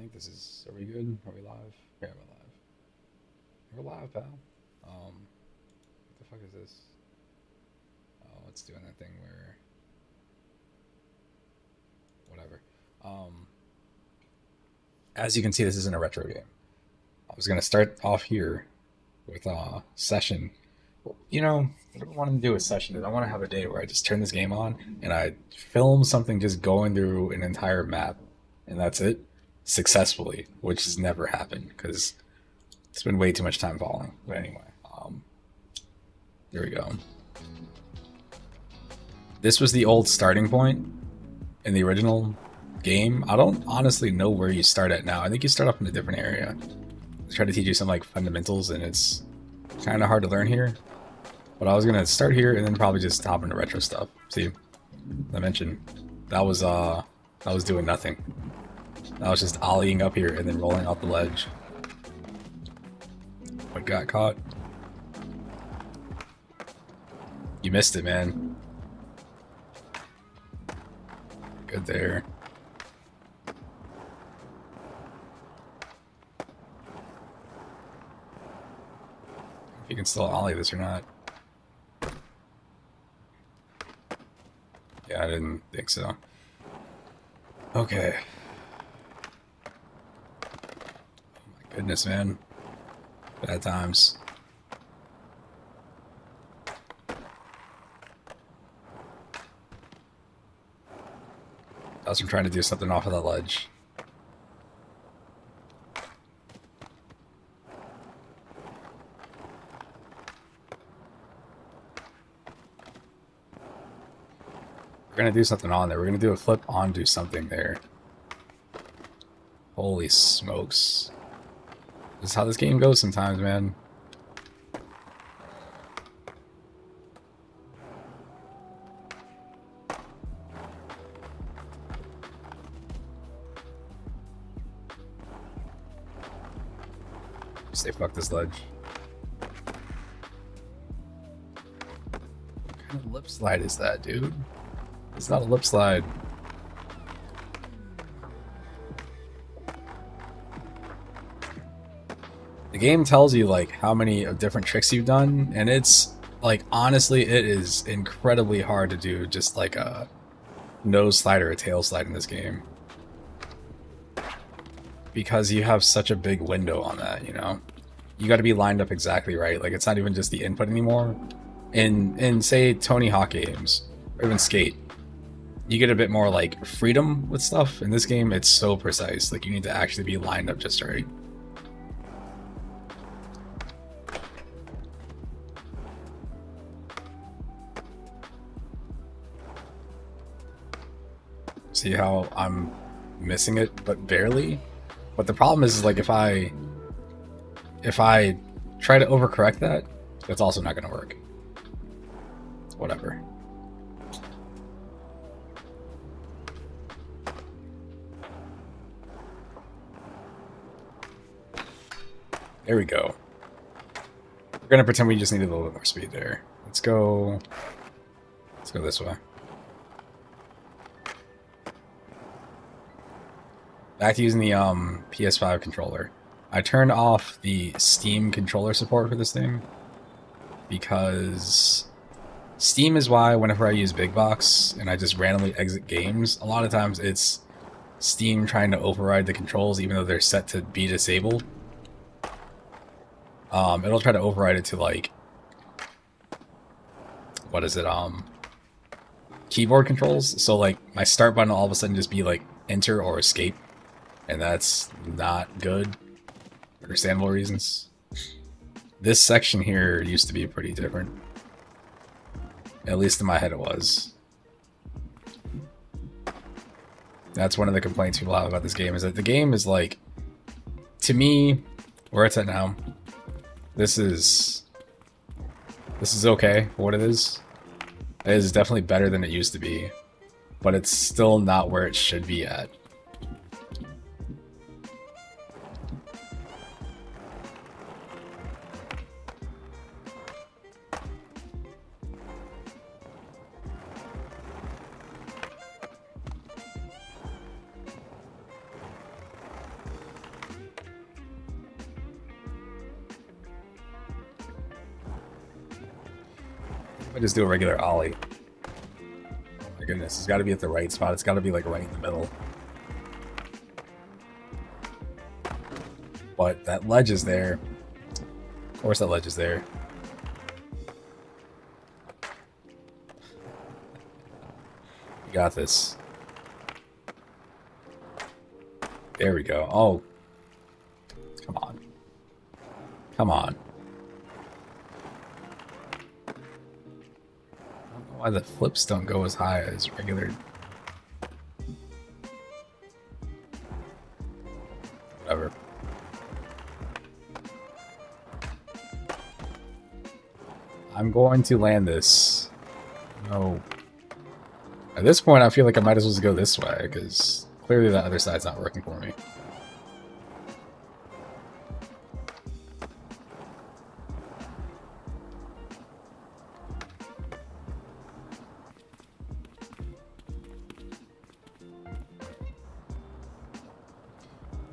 think this is. Are we good? Are we live? Yeah, we're live. We're live, pal. What the fuck is this? Oh, it's doing that thing where whatever. Um, as you can see, this isn't a retro game. I was gonna start off here with a session. You know, what I want to do a session is I want to have a day where I just turn this game on and I film something just going through an entire map, and that's it successfully, which has never happened because it's been way too much time falling. But anyway, here we go. This was the old starting point in the original game. I don't honestly know where you start at now. I think you start off in a different area. I try to teach you some like fundamentals, and it's kind of hard to learn here. But I was gonna start here and then probably just hop into retro stuff. See, I mentioned that was doing nothing. That was just ollieing up here and then rolling off the ledge. But got caught. You missed it, man. Good there. If you can still ollie this or not. Yeah, I didn't think so. Okay. Oh my goodness, man. Bad times. I was trying to do something off of that ledge. We're gonna do something on there. We're gonna do a flip onto something there. Holy smokes. This is how this game goes sometimes, man. Say fuck this ledge. What kind of lip slide is that, dude? It's not a lip slide. The game tells you like how many of different tricks you've done, and it's like honestly it is incredibly hard to do just like a nose slide or a tail slide in this game. Because you have such a big window on that, you know? You gotta be lined up exactly right. Like it's not even just the input anymore. In say Tony Hawk games, or even Skate, you get a bit more like freedom with stuff. In this game, it's so precise. Like you need to actually be lined up just right. See how I'm missing it, but barely? But the problem is like if I try to overcorrect that, that's also not gonna work. Whatever. There we go. We're gonna pretend we just needed a little bit more speed there. Let's go this way. Back to using the PS5 controller. I turned off the Steam controller support for this thing because Steam is why whenever I use Big Box and I just randomly exit games, a lot of times it's Steam trying to override the controls even though they're set to be disabled. It'll try to override it to like, what is it, keyboard controls. So like my start button will all of a sudden just be like enter or escape, and that's not good. Understandable reasons. This section here used to be pretty different. At least in my head it was. That's one of the complaints people have about this game, is that the game is like, to me, where it's at now, this is okay for what it is. It is definitely better than it used to be, but it's still not where it should be at. I just do a regular ollie. Oh my goodness, it's got to be at the right spot. It's got to be like right in the middle. But that ledge is there. Of course that ledge is there. You got this. There we go. Oh. Come on. Come on. I don't know why the flips don't go as high as regular. Whatever. I'm going to land this. No. At this point, I feel like I might as well just go this way, because clearly that other side's not working for me.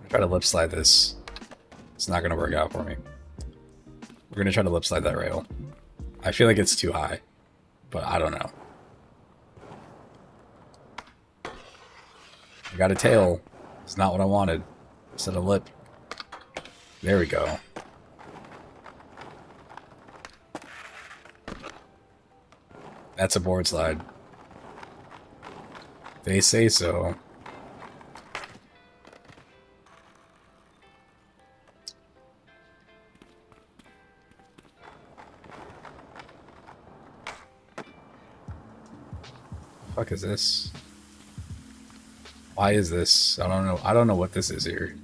Try to lip slide this. It's not going to work out for me. We're going to try to lip slide that rail. I feel like it's too high, but I don't know. I got a tail. It's not what I wanted. I said a lip. There we go. That's a board slide. They say so. The fuck is this? Why is this? I don't know. I don't know what this is here.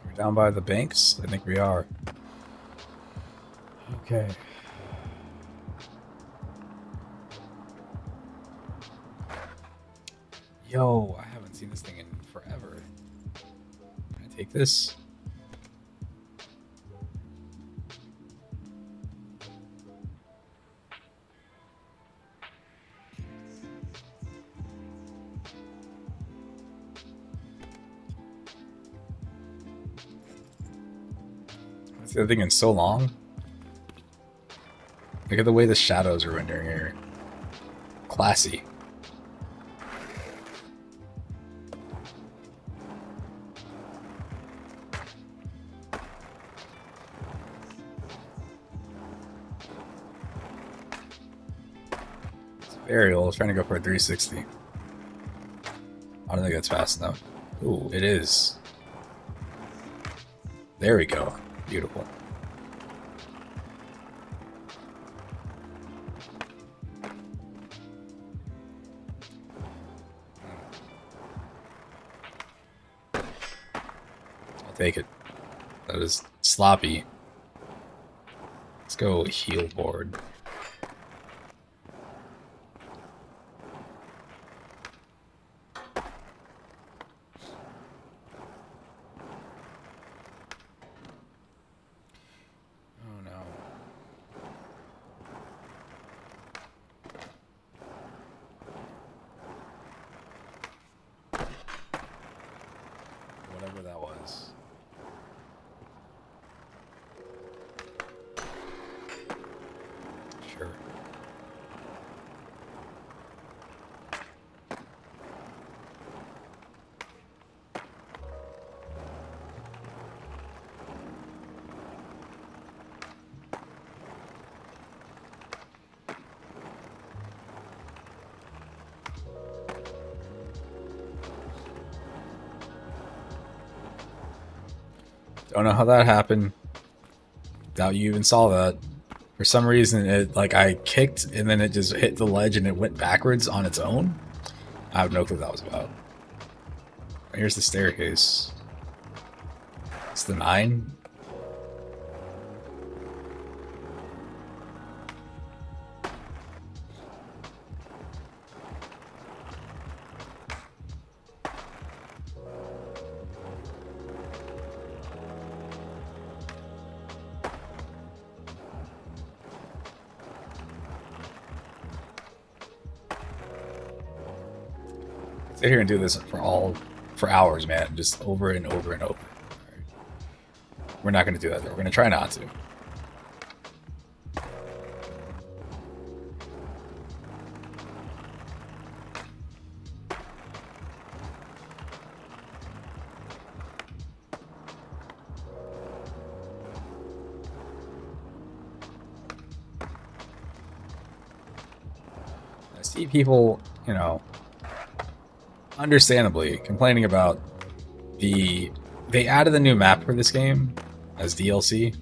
We're down by the banks? I think we are. Okay. Yo, I haven't seen this thing in forever. Can I take this? That's the other thing in so long. Look at the way the shadows are rendering here. Classy. Aerial is trying to go for a 360. I don't think that's fast enough. Ooh, it is. There we go. Beautiful. I'll take it. That is sloppy. Let's go heel board. Whatever that was. Sure. Don't know how that happened. Doubt you even saw that. For some reason, it like I kicked and then it just hit the ledge and it went backwards on its own. I have no clue what that was about. Here's the staircase. It's the 9. sit here and do this for hours, man, just over and over and over. We're not going to do that, though. We're going to try not to. I see people, you know, understandably complaining about they added the new map for this game as DLC,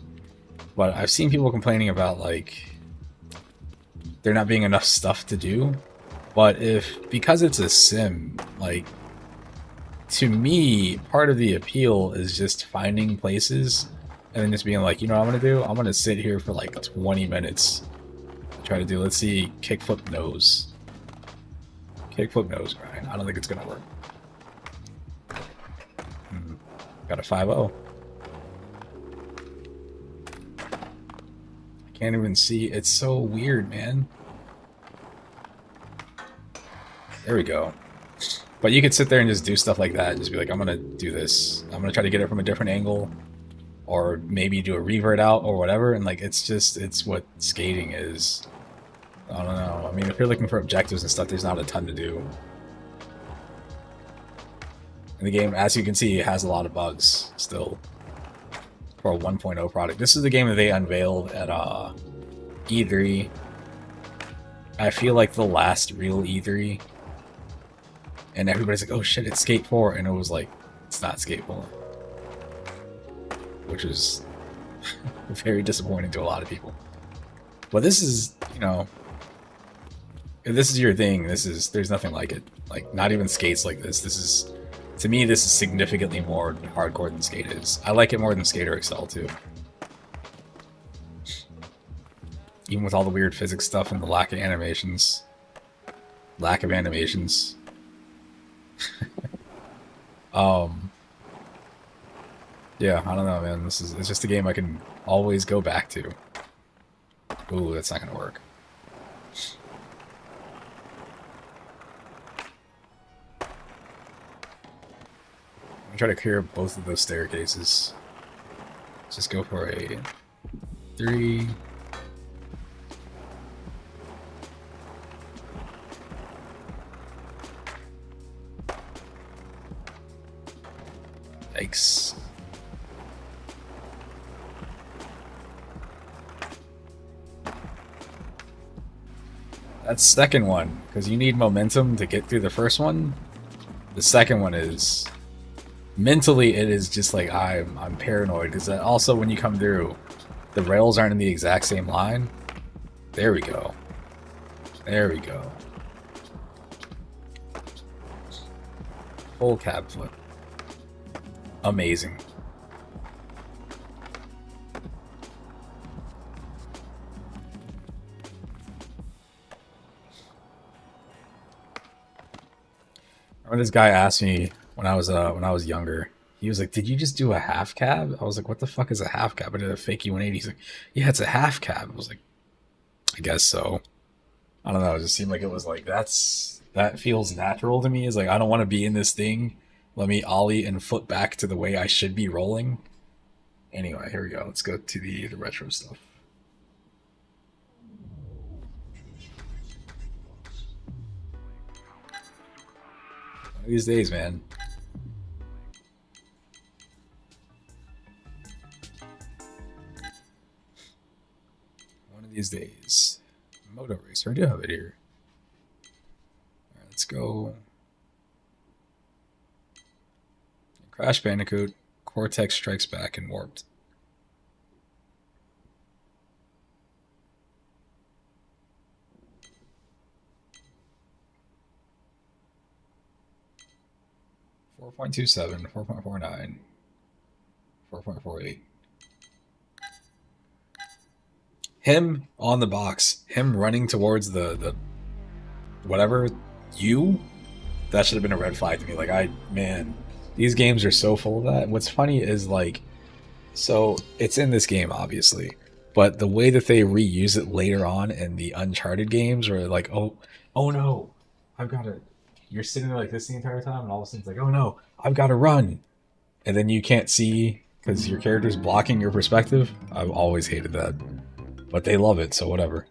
but I've seen people complaining about like there not being enough stuff to do. But because it's a sim, like, to me, part of the appeal is just finding places and then just being like, you know what I'm gonna do? I'm gonna sit here for like 20 minutes and try to do, let's see, kickflip nose. Kickflip nose grind. I don't think it's gonna work. Got a 5-0. I can't even see. It's so weird, man. There we go. But you could sit there and just do stuff like that. Just be like, I'm gonna do this. I'm gonna try to get it from a different angle, or maybe do a revert out or whatever. And like, it's what skating is. I don't know. I mean, if you're looking for objectives and stuff, there's not a ton to do. And the game, as you can see, has a lot of bugs still for a 1.0 product. This is the game that they unveiled at E3. I feel like the last real E3. And everybody's like, oh shit, it's Skate 4. And it was like, it's not Skate 4. Which is very disappointing to a lot of people. But this is, you know, if this is your thing, there's nothing like it. Like, not even Skate's like this. This is, to me, this is significantly more hardcore than Skate is. I like it more than Skater XL too. Even with all the weird physics stuff and the lack of animations. Lack of animations. Yeah, I don't know, man. It's just a game I can always go back to. Ooh, that's not gonna work. I'm gonna try to clear both of those staircases. Let's just go for a 3. Yikes. That's second one, because you need momentum to get through the first one. The second one is mentally, it is just like I'm paranoid, because also when you come through, the rails aren't in the exact same line. There we go. There we go. Full cab flip. Amazing. Remember this guy asked me when I was younger. He was like, "Did you just do a half cab?" I was like, "What the fuck is a half cab?" I did a fake E180. He's like, "Yeah, it's a half cab." I was like, "I guess so." I don't know. It just seemed like it was like that feels natural to me. Is like, I don't want to be in this thing. Let me ollie and flip back to the way I should be rolling. Anyway, here we go. Let's go to the retro stuff. One of these days, man. One of these days. Moto Racer. I do have it here. Alright, let's go. Crash Bandicoot, Cortex Strikes Back, and Warped. .27, 4.49, 4.48. Him on the box, him running towards the whatever that should have been a red flag to me. Like, man, these games are so full of that. What's funny is, like, so it's in this game, obviously, but the way that they reuse it later on in the Uncharted games, where like, oh no, I've got it. you're sitting there like this the entire time, and all of a sudden it's like, oh no, I've got to run, and then you can't see because your character's blocking your perspective. I've always hated that, but they love it, so whatever.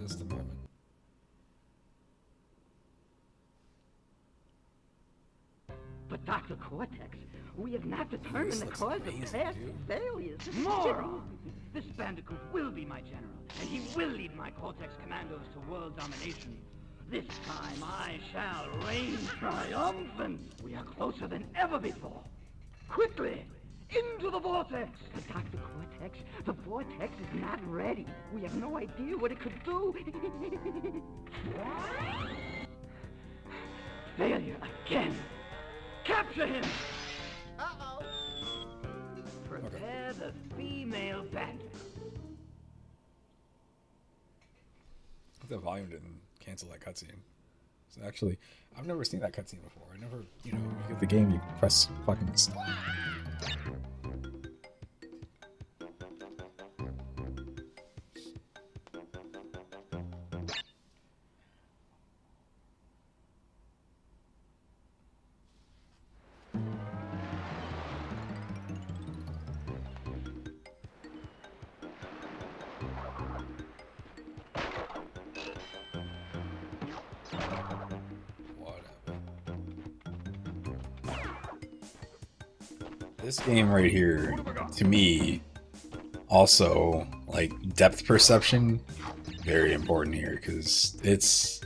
Just a moment. But Dr. Cortex, we have not determined the looks cause amazing, of past dude. failures. Moron! This Bandicoot will be my general, and he will lead my Cortex commandos to world domination. This time I shall reign triumphant. We are closer than ever before. Quickly, into the vortex! But Dr. Cortex, the vortex is not ready. We have no idea what it could do. Failure again. Capture him! Uh-oh. Prepare the female bandit. The volume didn't cancel that cutscene. So actually, I've never seen that cutscene before. I never, you get the game, you press fucking stop. This game right here, to me, also, like, depth perception, very important here, because it's...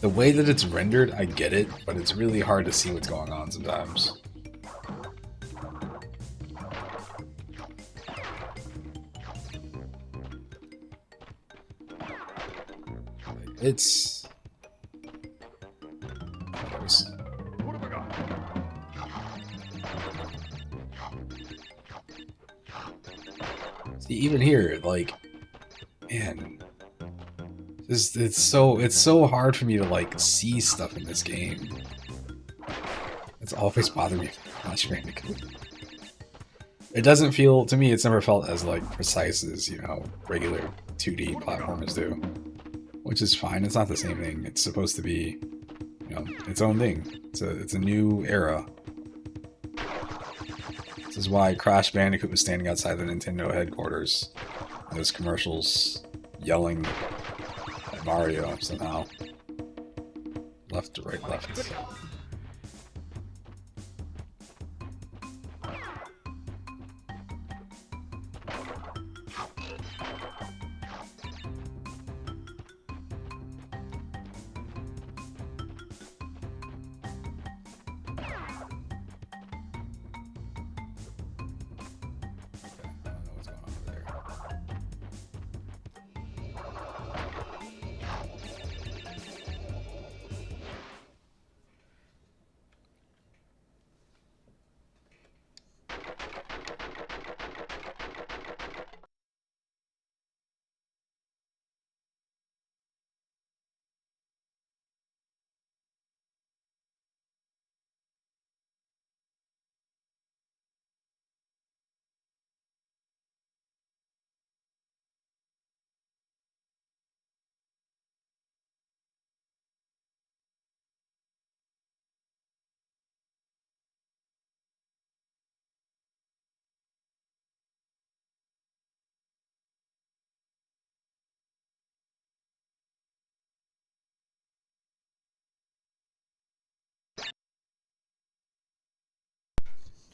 The way that it's rendered, I get it, but it's really hard to see what's going on sometimes. It's... See, even here, like, man, it's so hard for me to like see stuff in this game. It's always bothered me with Crash Bandicoot. It doesn't feel, to me, it's never felt as like precise as regular 2D platformers do, which is fine. It's not the same thing. It's supposed to be, its own thing. It's a new era. This is why Crash Bandicoot was standing outside the Nintendo headquarters. Those commercials yelling at Mario somehow. Left to right, left.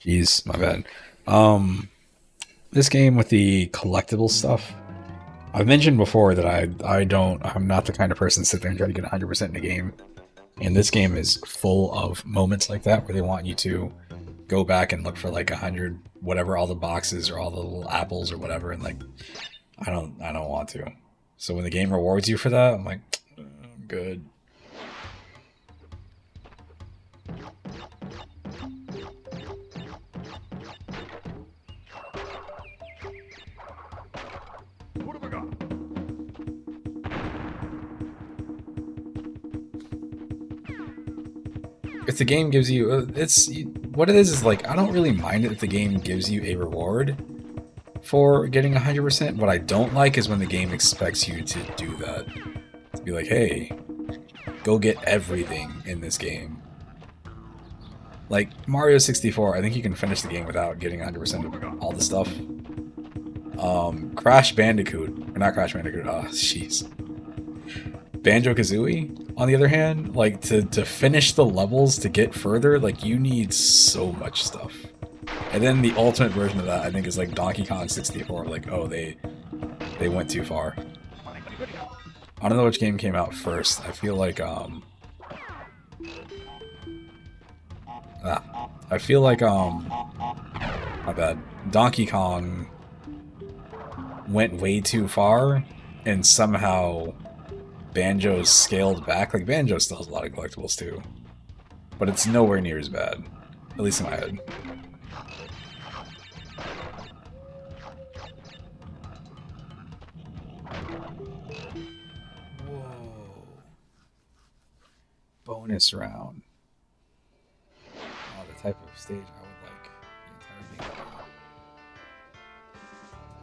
Jeez, my bad. this game with the collectible stuff. I've mentioned before that I'm not the kind of person to sit there and try to get 100% in a game. And this game is full of moments like that where they want you to go back and look for like 100 whatever, all the boxes or all the little apples or whatever, and like I don't want to. So when the game rewards you for that, I'm like, I'm good. What have I got? If the game gives you, what it is like, I don't really mind it if the game gives you a reward for getting 100%. What I don't like is when the game expects you to do that. To be like, hey, go get everything in this game. Like Mario 64, I think you can finish the game without getting 100% of all the stuff. Crash Bandicoot, or not Crash Bandicoot, jeez. Banjo-Kazooie, on the other hand, like to finish the levels to get further, like you need so much stuff. And then the ultimate version of that, I think, is like Donkey Kong 64. Like, oh, they went too far. I don't know which game came out first. I feel like my bad. Donkey Kong went way too far, and somehow Banjo scaled back. Like, Banjo still has a lot of collectibles too, but it's nowhere near as bad, at least in my head. Whoa. Bonus round. Oh, the type of stage I would like the entire game.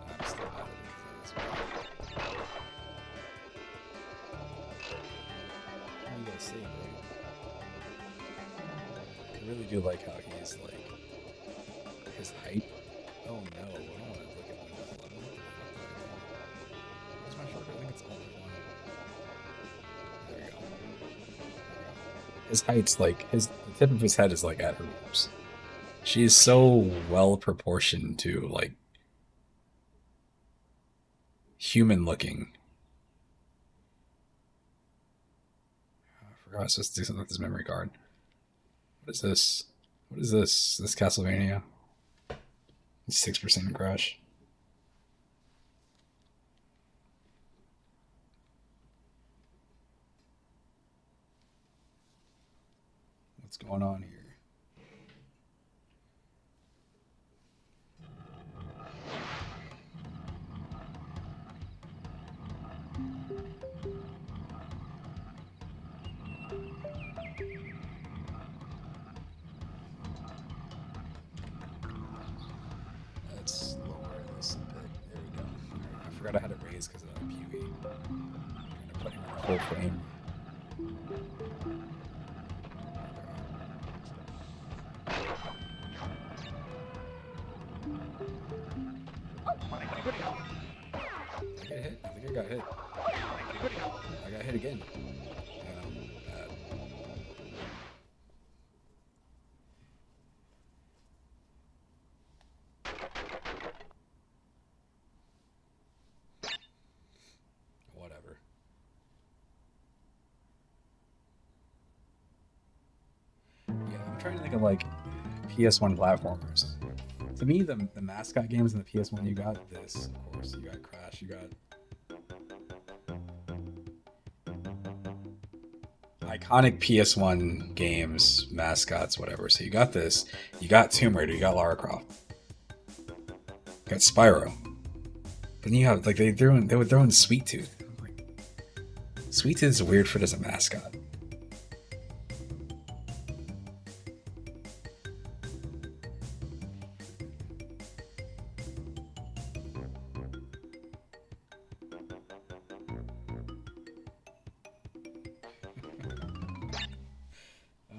I'm still battling because of this. You gotta save, right? I really do like how he's like his height. Oh no, I don't want to look at Windows 11. What's my shortcut? I think it's only one. There we go. His height's like the tip of his head is like at her lips. She's so well proportioned to like human looking. I forgot I was supposed to do something with this memory card. What is this? What is this? This Castlevania? 6% crash. What's going on here? Let's lower this a bit. There we go. I forgot I had it raised because of that PoE. I'm gonna put him in full frame. Did I get hit? I think I got hit. I got hit again. Bad. Whatever. Yeah, I'm trying to think of like PS1 platformers. To me, the mascot games in the PS1, you got this, of course. You got Crash, you got iconic PS1 games, mascots, whatever. So you got this, you got Tomb Raider, you got Lara Croft, you got Spyro. But then you have, like, they would throw in Sweet Tooth. Like, Sweet Tooth is weird fit as a mascot.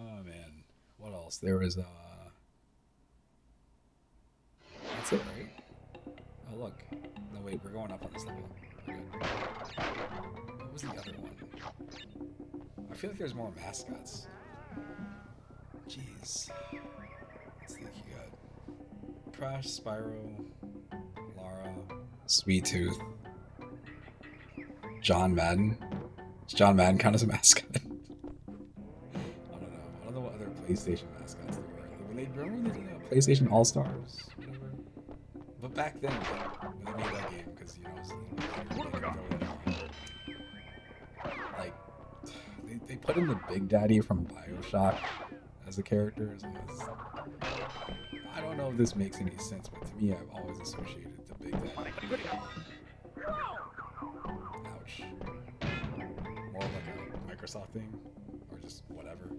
Oh man, what else? There was that's it, right? Oh look, no wait, we're going up on this level. We're good. What was the other one? I feel like there's more mascots. Jeez, let's think. You got Crash, Spyro, Mara, Sweet Tooth, John Madden. Does John Madden count as a mascot? I don't know. I don't know what other PlayStation mascots there were. Like, when they remember they did PlayStation All Stars, whatever. But back then, when they made that game, because you know, it was a little bit like they put in the Big Daddy from BioShock as a character. I don't know if this makes any sense, but to me, I've always associated the Big Daddy. Ouch. More like a Microsoft thing, or just whatever.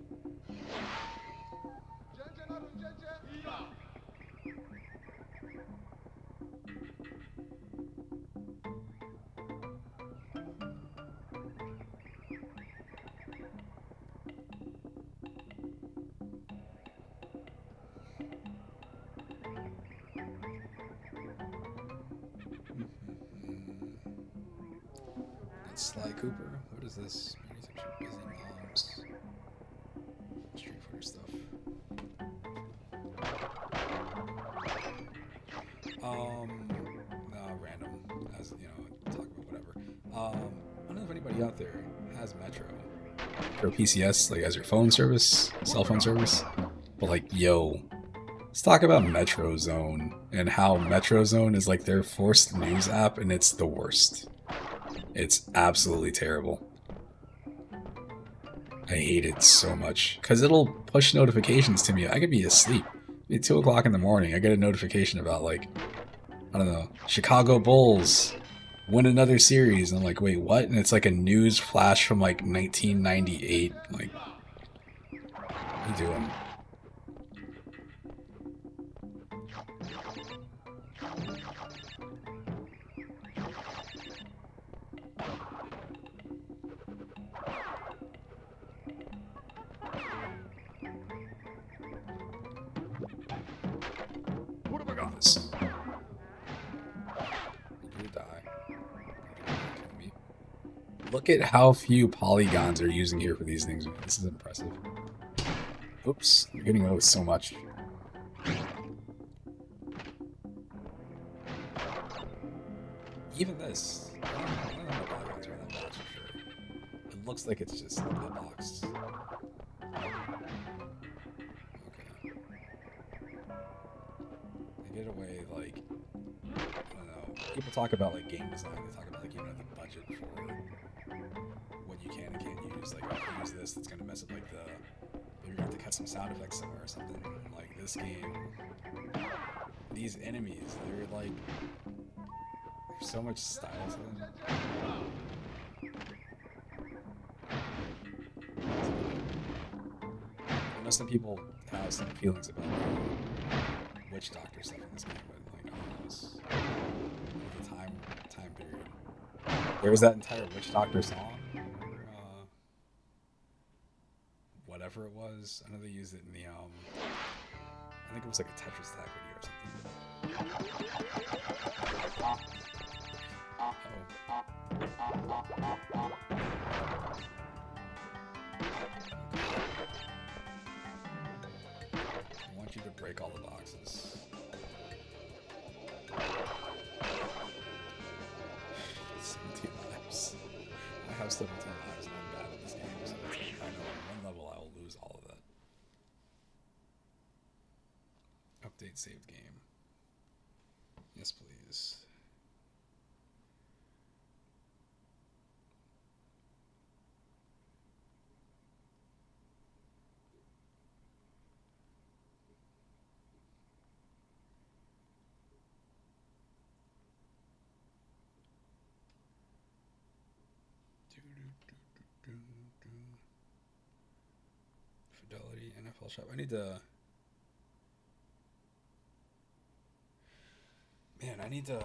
Sly Cooper. What is this? Busy Moms. Street Fighter stuff. No, random. As you know, talk about whatever. I don't know if anybody out there has Metro or PCS, like as your phone service, cell phone service. But like, yo, let's talk about Metro Zone and how Metro Zone is like their forced news app, and it's the worst. It's absolutely terrible. I hate it so much because it'll push notifications to me. I could be asleep. It's 2 o'clock in the morning. I get a notification about like, I don't know, Chicago Bulls win another series. And I'm like, wait, what? And it's like a news flash from like 1998. Like, what are you doing? This. You die. Look at how few polygons are using here for these things. This is impressive. Oops, I'm getting away with so much. Even this. I don't know how polygons are in that box for sure. It looks like it's just a box. Get away, like, I don't know, people talk about like game design, they talk about like, you know, the budget for what you can and can't use, like, oh, if you use this, it's gonna mess up like the, maybe you have to cut some sound effects somewhere or something. Like this game, these enemies, they're like, there's so much style to them. I know some people have some feelings about Witch Doctor stuff in this game, but like, I don't know, the time period. There was that entire Witch Doctor song, whatever it was. I know they used it in the I think it was like a Tetris Attack video or something. I want you to break all the boxes. 17 lives. I have 17 lives and I'm bad at this game, so I know on one level I will lose all of that. Update saved game. Yes, please. Fidelity NFL shop. I need to. Man, I need to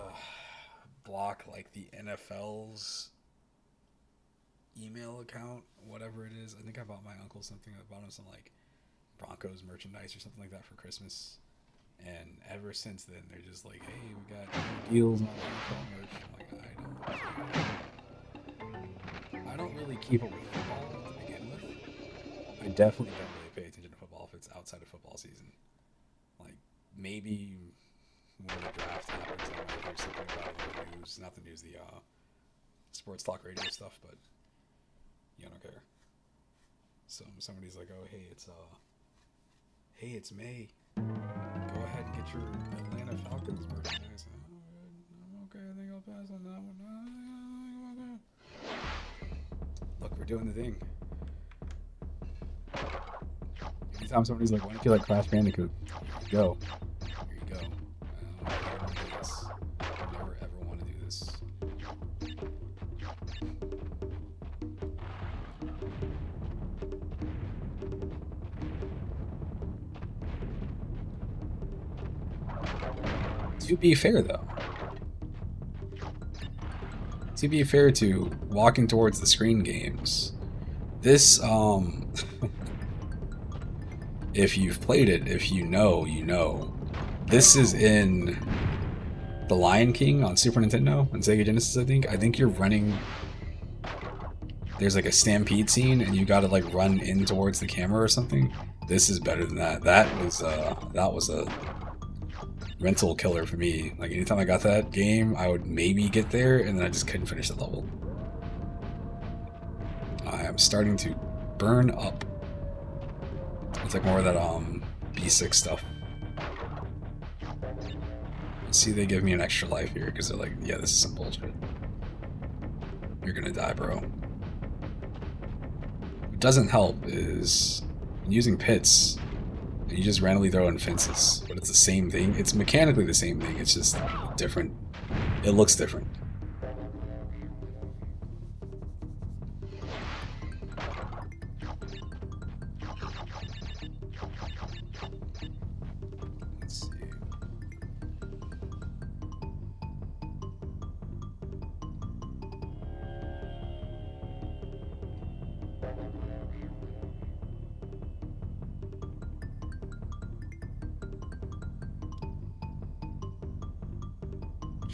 block like the NFL's email account, whatever it is. I think I bought my uncle something. I bought him some like Broncos merchandise or something like that for Christmas. And ever since then, they're just like, "Hey, we got new deals on NFL merch." I'm like, I don't really keep up with football to begin with. I definitely don't really pay attention to football if it's outside of football season. Like maybe when the draft happens, I might hear something about it on the news. Not the news, the sports talk radio stuff, but you don't care. So somebody's like, "Oh, hey, it's May. Go ahead and get your Atlanta Falcons merchandise." I'm okay. I think I'll pass on that one. Look, we're doing the thing. Anytime somebody's like, "Why don't you like Crash Bandicoot?" Here you go. Here you go. I never want to do this. I never ever want to do this. To be fair, though, to be fair to walking towards the screen games, this if you've played it, if you know, you know. This is in The Lion King on Super Nintendo and Sega Genesis, I think. I think you're running. There's like a stampede scene, and you gotta like run in towards the camera or something. This is better than that. That was a rental killer for me. Like anytime I got that game, I would maybe get there, and then I just couldn't finish the level. I am starting to burn up. It's like more of that B6 stuff. See, they give me an extra life here because they're like, yeah, this is some bullshit. You're gonna die, bro. What doesn't help is using pits. And you just randomly throw in fences, but it's the same thing. It's mechanically the same thing. It's just different. It looks different. Let's see.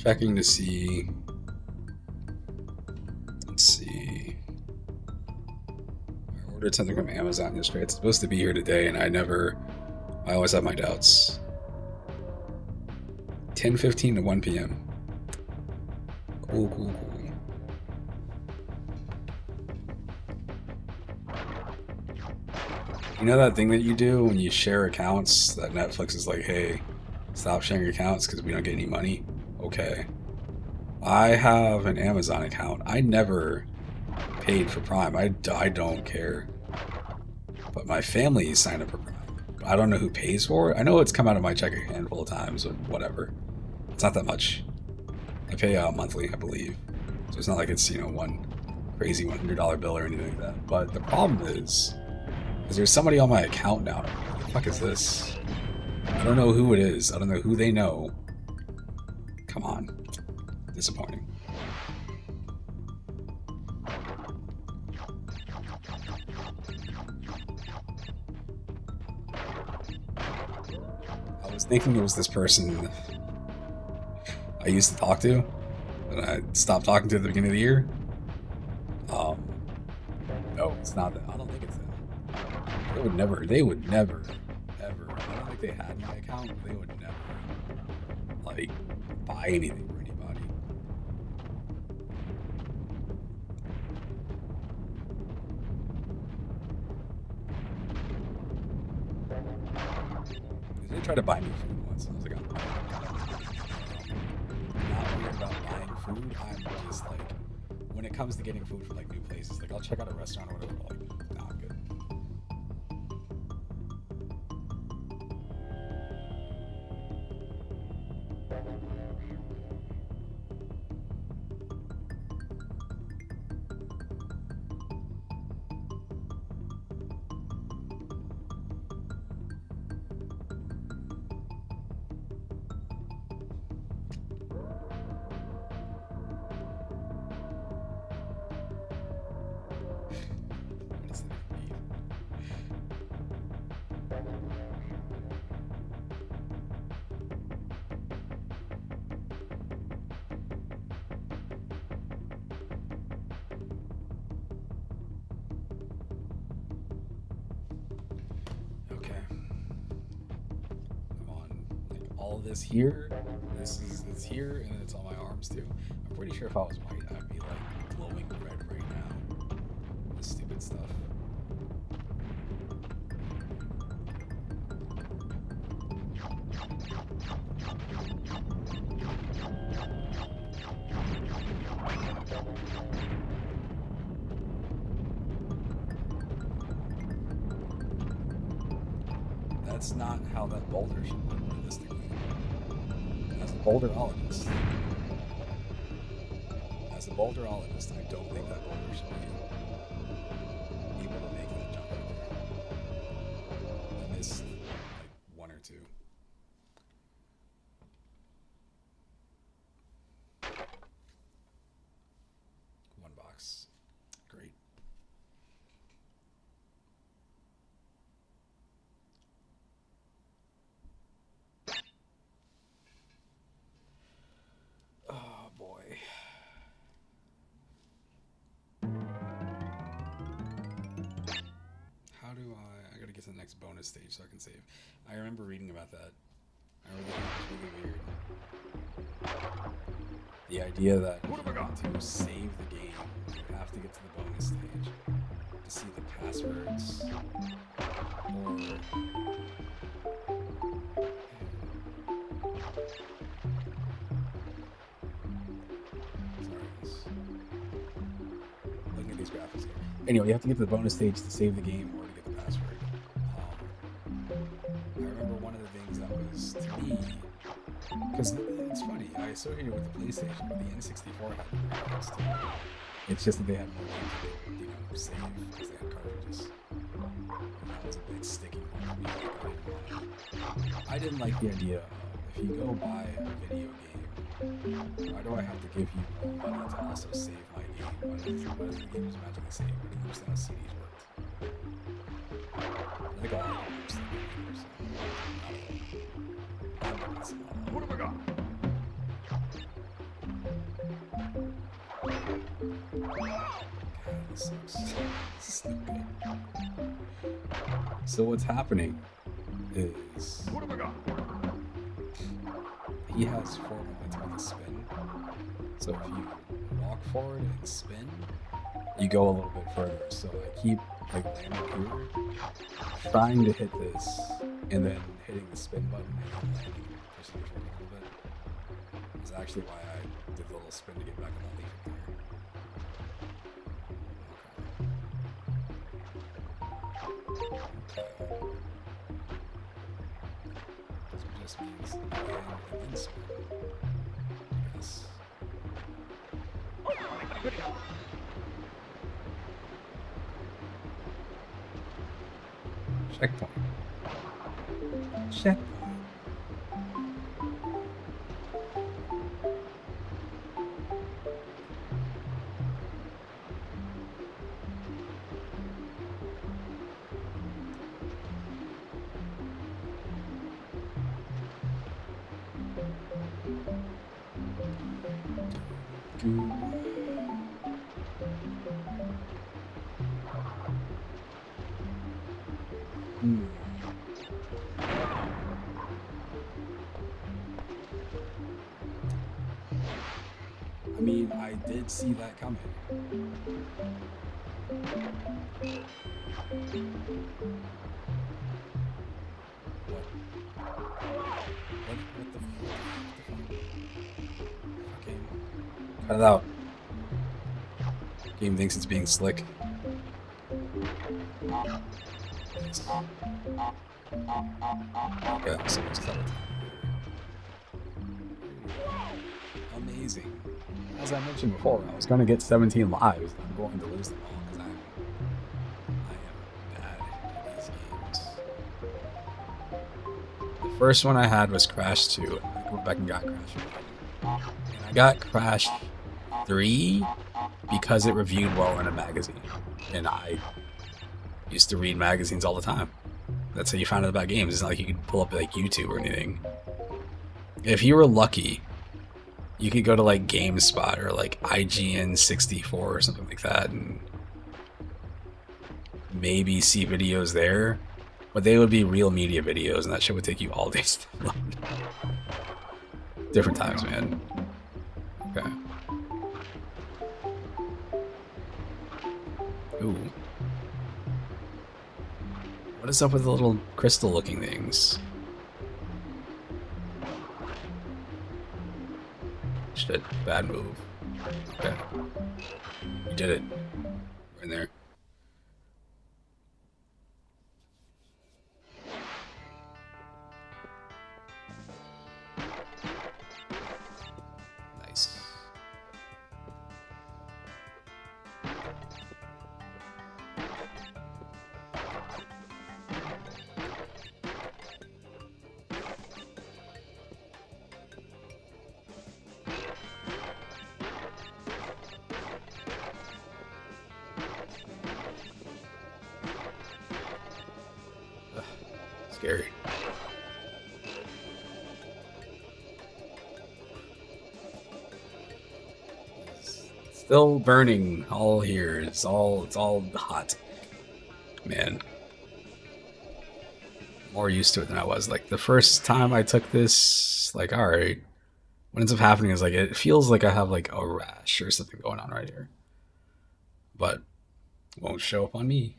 Checking to see. Let's see. I ordered something from Amazon yesterday. It's supposed to be here today, and I always have my doubts. 10:15 to 1 p.m. Cool. You know that thing that you do when you share accounts that Netflix is like, hey, stop sharing your accounts because we don't get any money? Okay. I have an Amazon account. I never paid for Prime. I don't care. But my family signed up for Prime. I don't know who pays for it. I know it's come out of my check a handful of times, but whatever. It's not that much. I pay monthly, I believe. So it's not like it's, one crazy $100 bill or anything like that. But the problem is there's somebody on my account now. What the fuck is this? I don't know who it is. I don't know who they know. Come on. Disappointing. I was thinking it was this person I used to talk to, and I stopped talking to at the beginning of the year. No, it's not that. I don't think it's that. They would never, ever. I don't think they had my account, but they would never, like, buy anything for anybody. They tried to buy me food once. I was like, I'm not weird about buying food. I'm just like, when it comes to getting food from like new places, like I'll check out a restaurant or whatever. Like, nah, I'm good. this here, this is here, and then it's on my arms too. I'm pretty sure if I was white, I'd be like glowing red right now. This stupid stuff. That's not how that boulder should look realistically. As a boulderologist, I don't think that boulder should be able to make that jump right there. I missed like one or two. One box. Great. Oh boy. How do I gotta get to the next bonus stage so I can save. I remember reading about that. I remember thinking it was really weird. The idea that if you want to save the game, you have to get to the bonus stage to see the passwords or looking at these graphics here. Anyway, you have to get to the bonus stage to save the game or to get the password. I remember one of the things that was, to me, because it's funny, I associated it with the PlayStation, but the N64 had graphics too. It's just that they had more ways to, you know, save because they had cartridges. And that was a big sticking point for me. I didn't like the idea of, if you go buy a video game, why do I have to give you more money to also save my game? Why does the game just magically save? I didn't understand how CDs worked. I think I don't understand it. What have I got? God, this sucks. This is not good. So what's happening is... What have I got? He has 4 momentum with a spin. So if you walk forward and spin, you go a little bit further. So I keep like landing here, trying to hit this, and then hitting the spin button and then landing and pushing it forward a little bit. That's actually why I did the little spin to get back on the leaf there. Okay. So it just means land and then spin. I guess. Checkpoint. Checkpoint. I mean, I did see that coming. What? What the fuck? Okay. Cut it out. Game thinks it's being slick. Okay, so it's cut it. Amazing. As I mentioned before, I was going to get 17 lives. I'm going to lose them all because I am bad at these games. The first one I had was Crash 2. I went back and got Crash 1. And I got Crash 3 because it reviewed well in a magazine. And I used to read magazines all the time. That's how you found out about games. It's not like you could pull up like YouTube or anything. If you were lucky, you could go to like GameSpot or like IGN 64 or something like that and maybe see videos there. But they would be real media videos, and that shit would take you all day to download. Different times, man. Okay. Ooh. What is up with the little crystal-looking things? Shit, bad move. Okay. You did it. We're in there. Nice. Ugh, scary. Still burning all here. It's all hot. Man. More used to it than I was. Like the first time I took this, like, alright. What ends up happening is like it feels like I have like a rash or something going on right here. But it won't show up on me.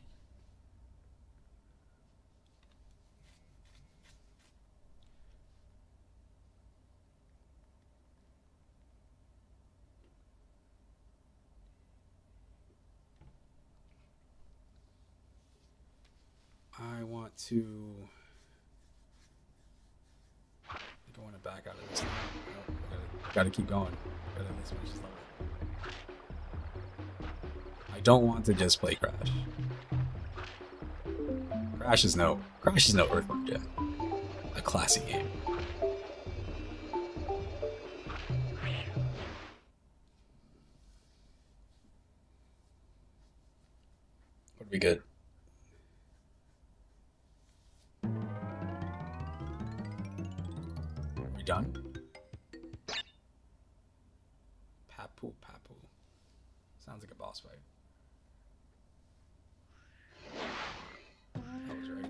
I want to. I think I want to back out of this. Nope, gotta keep going. Gotta at least finish this level. I don't want to just play Crash. Crash is no Earthworm Jim. A classic game. Would be good. We done? Papu Papu. Sounds like a boss fight. That was right.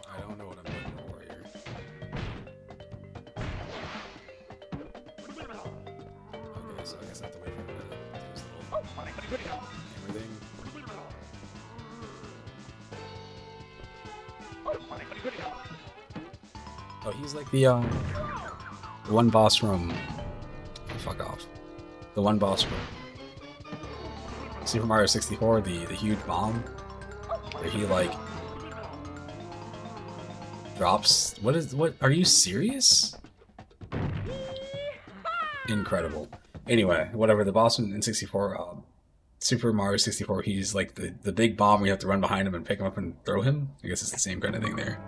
I don't know what I'm looking for here. Okay, so I guess I have to wait for him to do his little hammer thing. Oh, he's like the one boss from. Oh, fuck off. The one boss from Super Mario 64, the huge bomb, where he like drops. What? Are you serious? Incredible. Anyway, whatever. The boss in 64, Super Mario 64, he's like the big bomb. We have to run behind him and pick him up and throw him. I guess it's the same kind of thing there.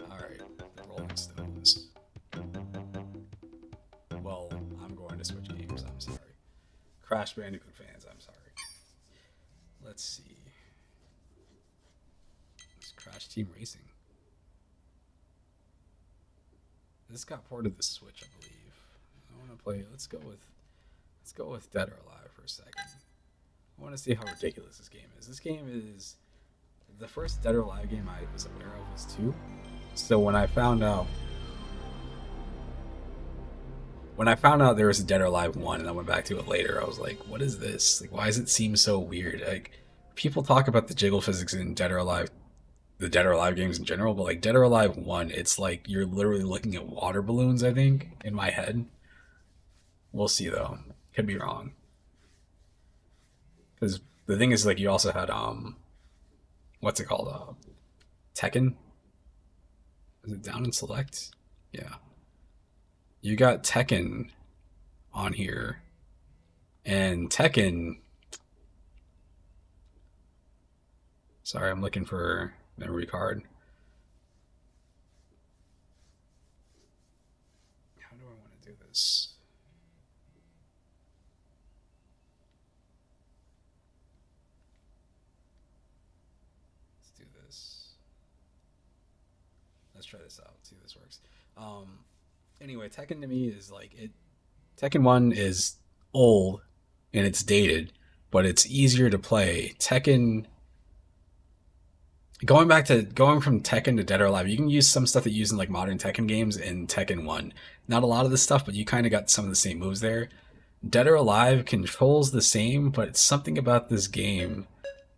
Alright, the Rolling Stones. Well, I'm going to switch games, I'm sorry. Crash Bandicoot fans, I'm sorry. Let's see. It's Crash Team Racing. This got ported to the Switch, I believe. I want to play. Let's go with Dead or Alive for a second. I want to see how ridiculous this game is. This game is the first Dead or Alive game I was aware of was 2. So when I found out there was a Dead or Alive 1 and I went back to it later, I was like, what is this? Like, why does it seem so weird? Like, people talk about the jiggle physics in Dead or Alive, the Dead or Alive games in general, but like Dead or Alive 1, it's like you're literally looking at water balloons, I think, in my head. We'll see though. Could be wrong. Because the thing is, like, you also had what's it called? Tekken? Is it down in select? Yeah. You got Tekken on here. And Tekken. Sorry, I'm looking for memory card. How do I this. Let's do this. Let's try this out. See if this works. Anyway, Tekken to me is like it. Tekken 1 is old and it's dated, but it's easier to play. Tekken. Going from Tekken to Dead or Alive, you can use some stuff that you use in like modern Tekken games in Tekken 1. Not a lot of the stuff, but you kind of got some of the same moves there. Dead or Alive controls the same, but it's something about this game.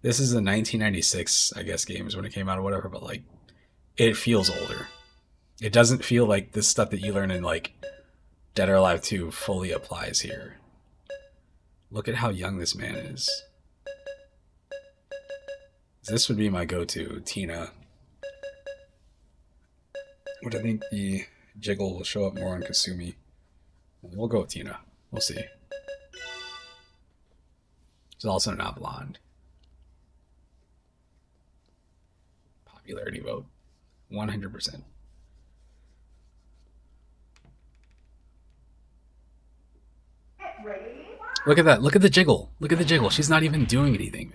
This is a 1996, I guess, games when it came out or whatever, but like it feels older. It doesn't feel like this stuff that you learn in like Dead or Alive 2 fully applies here. Look at how young this man is. This would be my go-to, Tina. But I think the jiggle will show up more on Kasumi. We'll go with Tina. We'll see. She's also not blonde. Popularity vote. 100%. Look at that. Look at the jiggle. Look at the jiggle. She's not even doing anything.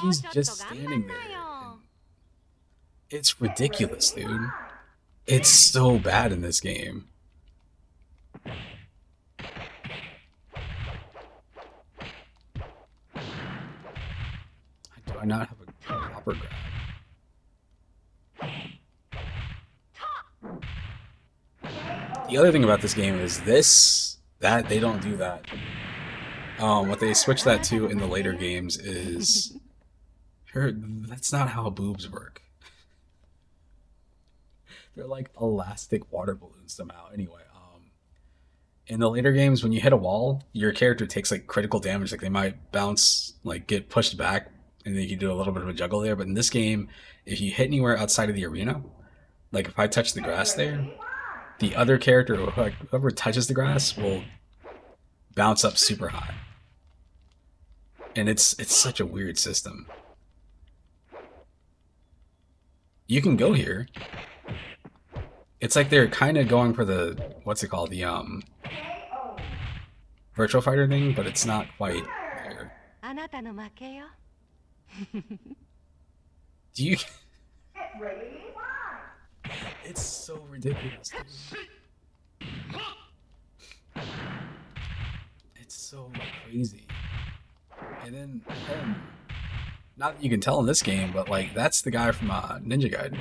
She's just standing there. It's ridiculous, dude. It's so bad in this game. Do I not have a proper grab? The other thing about this game is that they don't do that. What they switch that to in the later games is that's not how boobs work. They're like elastic water balloons somehow. Anyway, in the later games, when you hit a wall, your character takes like critical damage. Like they might bounce, like get pushed back, and then you can do a little bit of a juggle there. But in this game, if you hit anywhere outside of the arena, like if I touch the grass there, the other character, or whoever touches the grass, will bounce up super high. And it's such a weird system. You can go here. It's like they're kind of going for the, what's it called, the Virtual Fighter thing, but it's not quite there. Do you? It's so ridiculous, dude. It's so crazy. And then, not that you can tell in this game, but like that's the guy from Ninja Gaiden.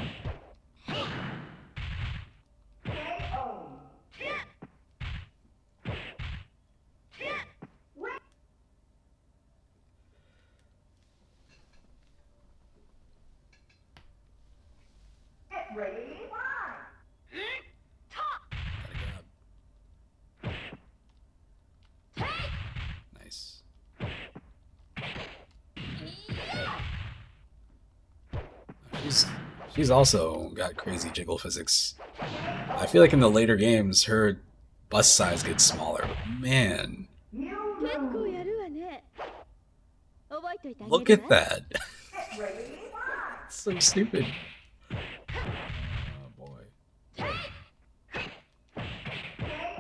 Nice. She's also got crazy jiggle physics. I feel like in the later games, her bust size gets smaller. But man, look at that. It's so stupid. Oh boy.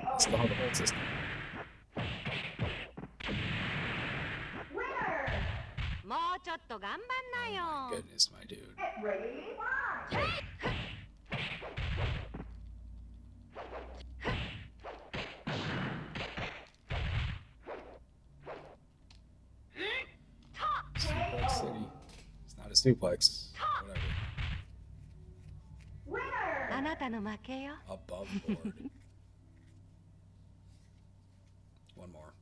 That's the whole system. Oh my goodness, my dude. Suplex City. It's not a suplex. Whatever. Above board. One more.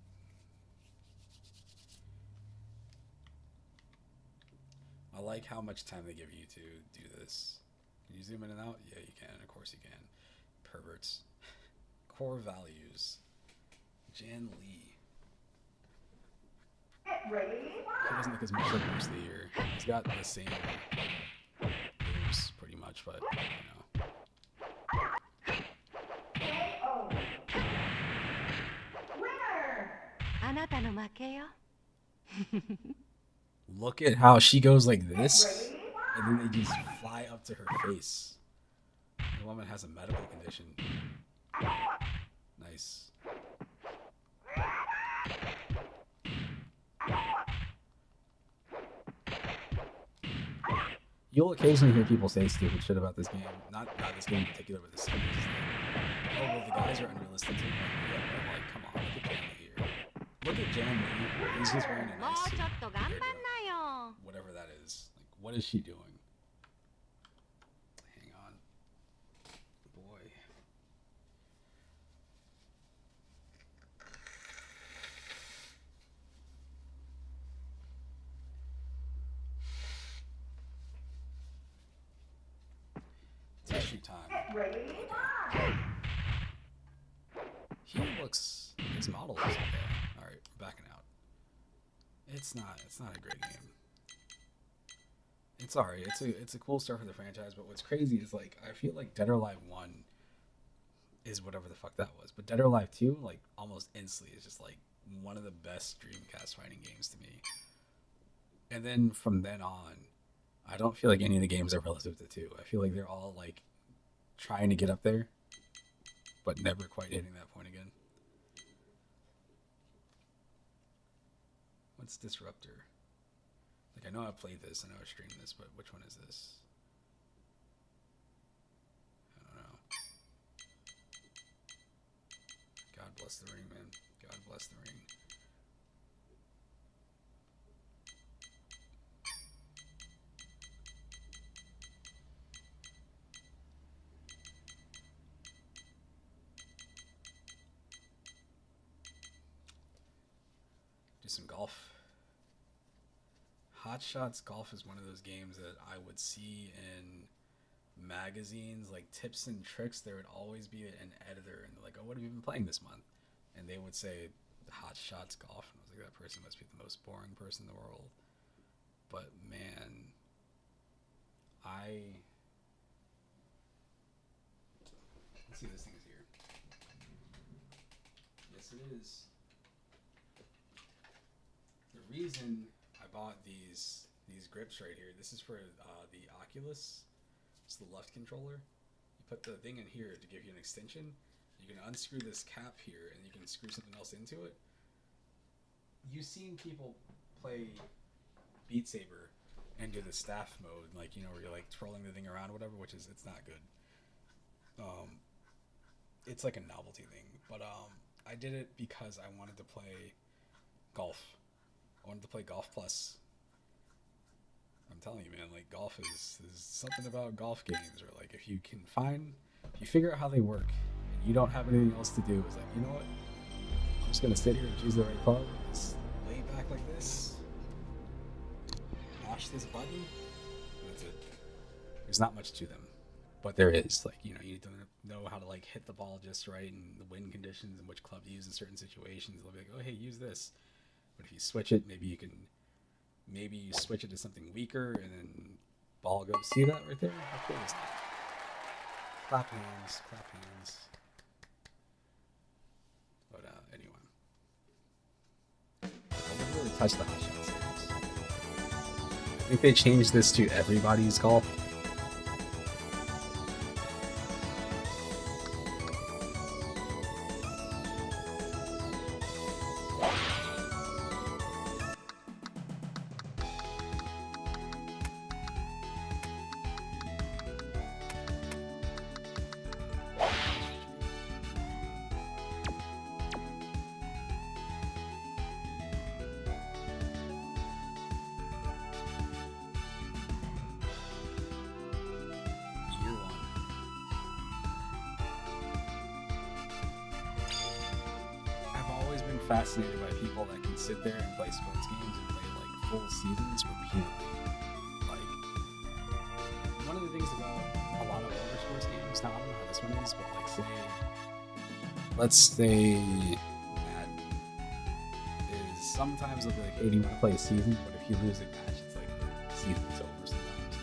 I like how much time they give you to do this. Can you zoom in and out? Yeah, you can. Of course you can. Perverts. Core values. Jan Lee. He doesn't look as much like most of the year. He's got the same moves pretty much, but you know. たの負けよ。 Look at how she goes like this, and then they just fly up to her face. The woman has a medical condition. Nice. You'll occasionally hear people say stupid shit about this game. Not this game in particular, but this series. Like, oh, well, the guys are unrealistic. I'm like, come on, look at Jan Lee here. Look at Jan Lee. He's just wearing a も nice う suit. ちょっと頑張ん compared な to よ。 whatever that is. Like, what is she doing? Hang on. Boy. Tissue time. Okay. He looks. His model looks okay. All right, we're backing out. It's not a great game. It's alright. It's a cool start for the franchise. But what's crazy is like I feel like Dead or Alive 1 is whatever the fuck that was. But Dead or Alive 2, like almost instantly, is just like one of the best Dreamcast fighting games to me. And then from then on, I don't feel like any of the games are relative to 2. I feel like they're all like trying to get up there, but never quite hitting that point again. What's Disruptor? Like, I know I played this, I know I streamed this, but which one is this? I don't know. God bless the ring, man. God bless the ring. Do some golf. Hot Shots Golf is one of those games that I would see in magazines, like tips and tricks. There would always be an editor, and they're like, "Oh, what have you been playing this month?" And they would say, "Hot Shots Golf." And I was like, "That person must be the most boring person in the world." But man, let's see if this thing is here. Yes, it is. The reason I bought these grips right here. This is for the Oculus. It's the left controller. You put the thing in here to give you an extension. You can unscrew this cap here, and you can screw something else into it. You've seen people play Beat Saber and do the staff mode, like, you know, where you're like twirling the thing around, or whatever, which is, it's not good. It's like a novelty thing, but I did it because I wanted to play golf. I wanted to play Golf Plus. I'm telling you, man, like, golf is something about golf games, or like if you figure out how they work and you don't have anything else to do, it's like, you know what, I'm just gonna sit here and choose the right club, just lay back like this, mash this button, and that's it. There's not much to them, but there is, like, you know, you need to know how to like hit the ball just right, and the wind conditions and which club to use in certain situations. They'll be like, oh, hey, use this. But if you switch it, maybe you switch it to something weaker, and then ball goes. See that right there? How cool is that? Clap hands, clap hands. But anyway, I never really touched the Hot Shot series. I think they changed this to Everybody's Golf. Fascinated by people that can sit there and play sports games and play like full seasons repeatedly. Like, one of the things about a lot of other sports games, now I don't know how this one is, but like, let's say Madden is, sometimes they'll be like, hey, do you want to play a season? But if you lose a match, it's like the season's over sometimes.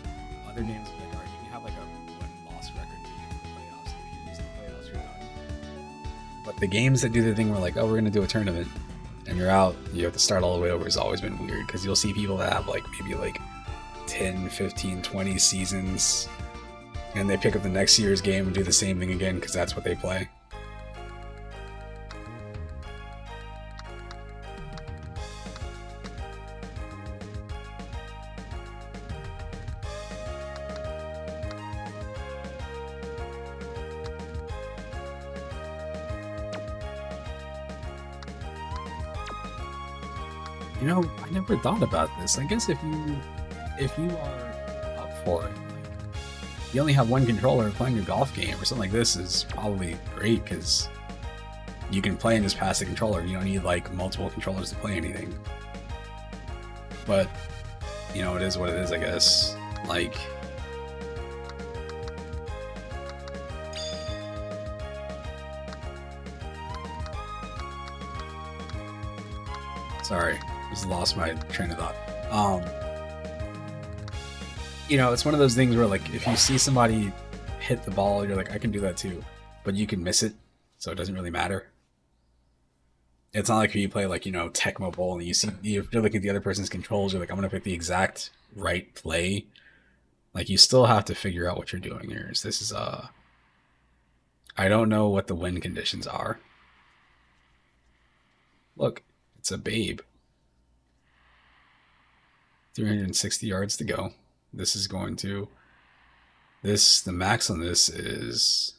Other games will be like, alright, you can have like a win-loss record to get to the playoffs, and if you lose the playoffs, you're done. But the games that do the thing where like, oh, we're gonna do a tournament, and and you're out, you have to start all the way over. Has always been weird because you'll see people that have like maybe like 10, 15, 20 seasons, and they pick up the next year's game and do the same thing again because that's what they play. You know, I never thought about this. I guess if you are up for it, like, you only have one controller playing a golf game or something like this is probably great because you can play and just pass the controller. You don't need like multiple controllers to play anything. But you know, it is what it is, I guess. Like, sorry, just lost my train of thought. You know, it's one of those things where like if you see somebody hit the ball, you're like, I can do that too, but you can miss it, so it doesn't really matter. It's not like if you play like, you know, Tecmo Bowl and you're looking at the other person's controls, you're like, I'm gonna pick the exact right play. Like, you still have to figure out what you're doing here. This is I don't know what the win conditions are. Look, it's a babe. 360 yards to go. This is going to... the max on this is...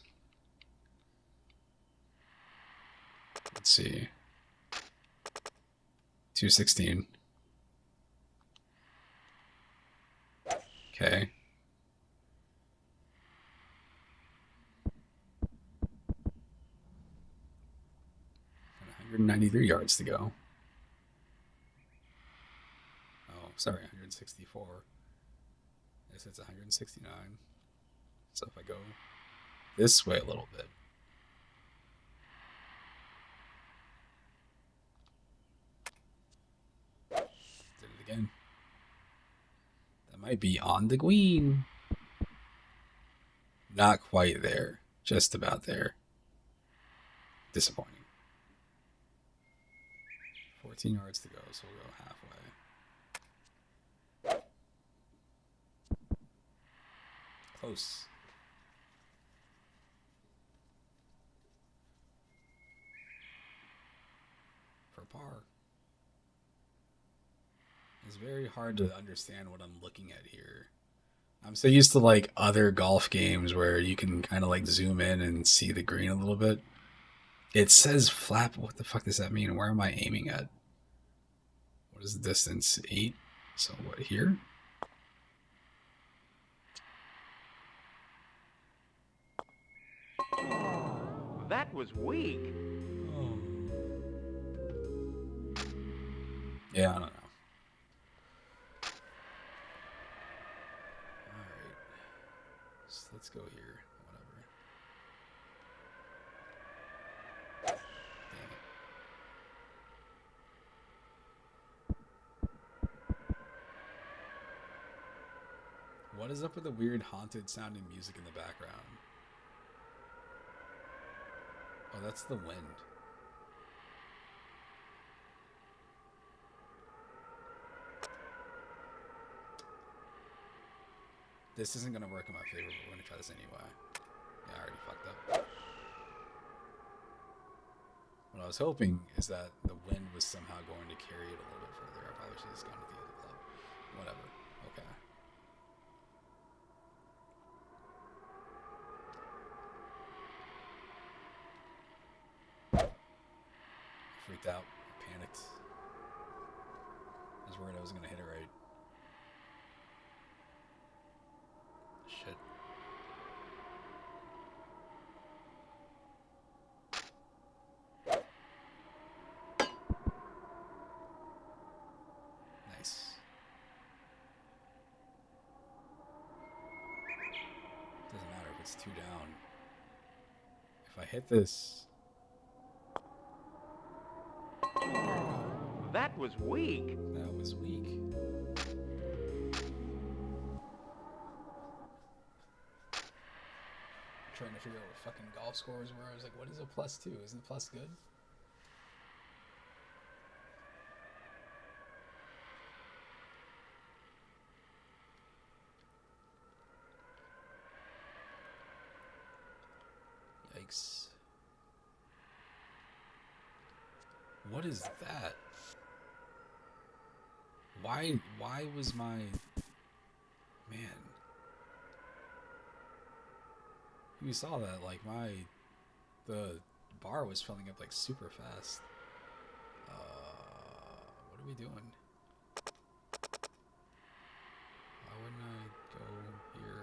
Let's see. 216. Okay. And 193 yards to go. Oh, sorry, 164. This is 169. So if I go this way a little bit. Did it again. That might be on the green. Not quite there. Just about there. Disappointing. 14 yards to go, so we'll go halfway. Close. For par. It's very hard to understand what I'm looking at here. I'm so used to like other golf games where you can kind of like zoom in and see the green a little bit. It says flap. What the fuck does that mean? Where am I aiming at? What is the distance? 8? So what, here? That was weak. Oh. Yeah, I don't know. Alright. So let's go here. Whatever. Damn it. What is up with the weird haunted sounding music in the background? Oh, that's the wind. This isn't going to work in my favor, but we're going to try this anyway. Yeah, I already fucked up. What I was hoping is that the wind was somehow going to carry it a little bit further. I probably should have just gone with the other club. Whatever. Okay. Freaked out. Panicked. I was worried I wasn't going to hit it right. Shit. Nice. Doesn't matter if it's 2 down. If I hit this... That was weak. That was weak. Trying to figure out what fucking golf scores were. I was like, what is a +2? Isn't ++ good? Yikes. What is that? Why was my... Man. You saw that, like, the bar was filling up, like, super fast. What are we doing? Why wouldn't I go here?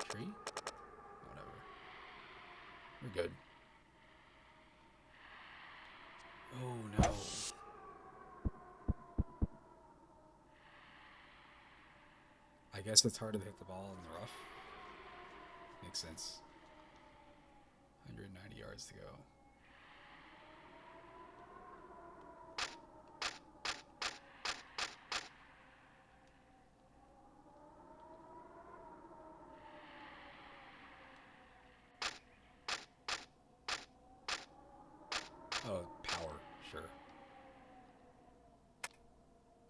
Tree? Whatever. We're good. Oh no. I guess it's harder to hit the ball in the rough. Makes sense. 190 yards to go. Oh, power, sure.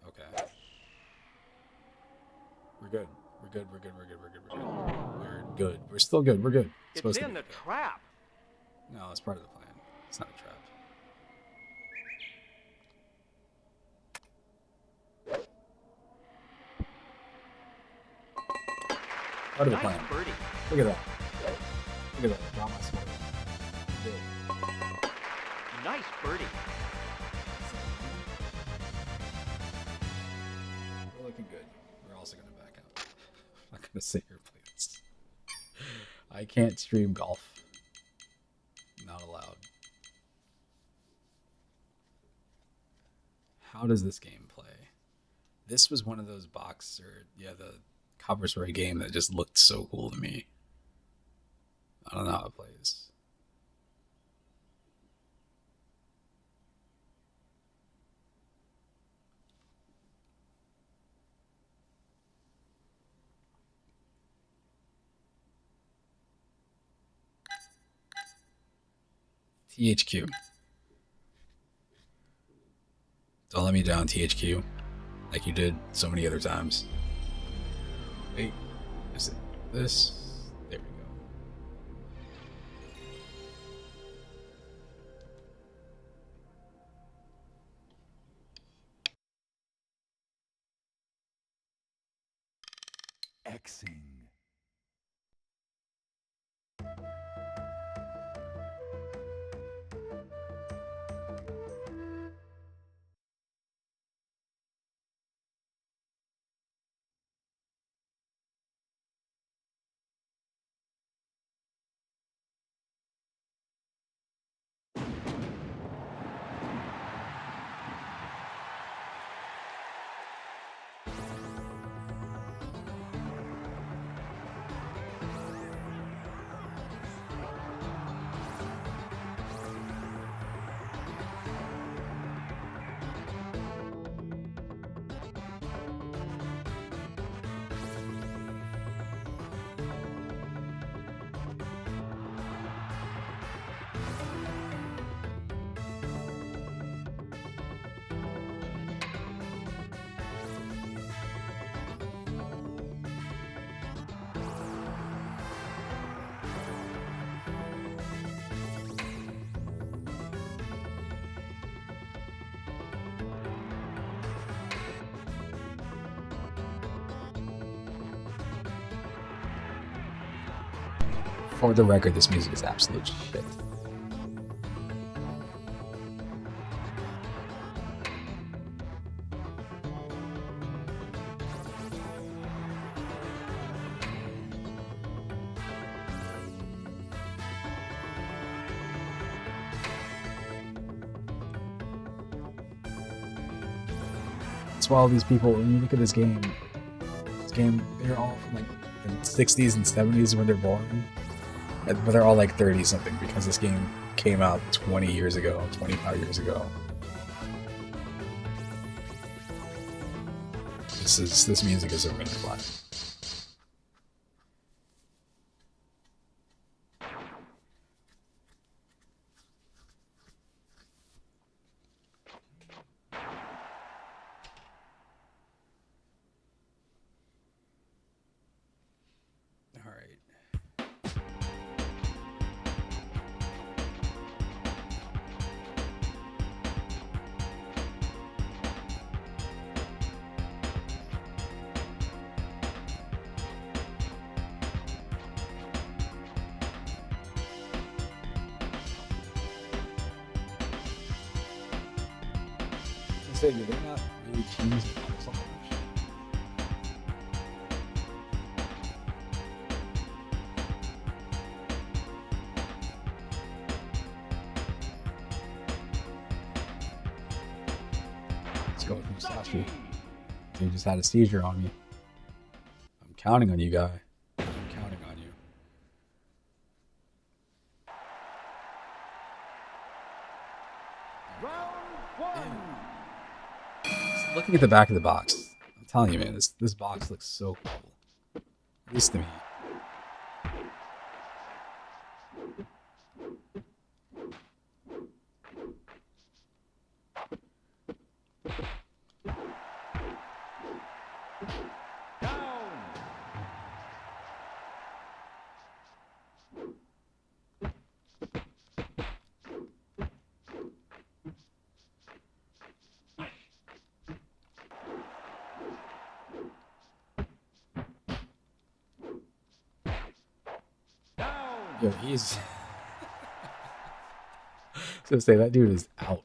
Okay. We're good. We're good. We're good. We're good. We're good. We're good. We're good. We're still good. We're good. It's Supposed to in be the good. trap. No, it's part of the plan. It's not a trap. Part of the Nice plan. birdie. Look at that. Look at that. Drop my sword. Good. Nice birdie. We're looking good. We're also going to back out. I'm not going to sit here and play this. I can't stream golf. Not allowed. How does this game play? This was one of those the Copper Spray game that just looked so cool to me. I don't know how it plays. THQ. Don't let me down, THQ. Like you did so many other times. Wait, is it this? There we go. Xing. For the record, this music is absolute shit. That's why all these people, when you look at this game, they're all from like the 60s and 70s when they're born. But they're all like 30 something because this game came out 20 years ago, 25 years ago. This music is a red flag. say, do they not really change the console much? Let's go with Musashi. He just had a seizure on me. I'm counting on you, guy. I'm counting on you. Just looking at the back of the box, I'm telling you, man, this box looks so cool. At least to me. Yo, he's. I was gonna say that dude is out.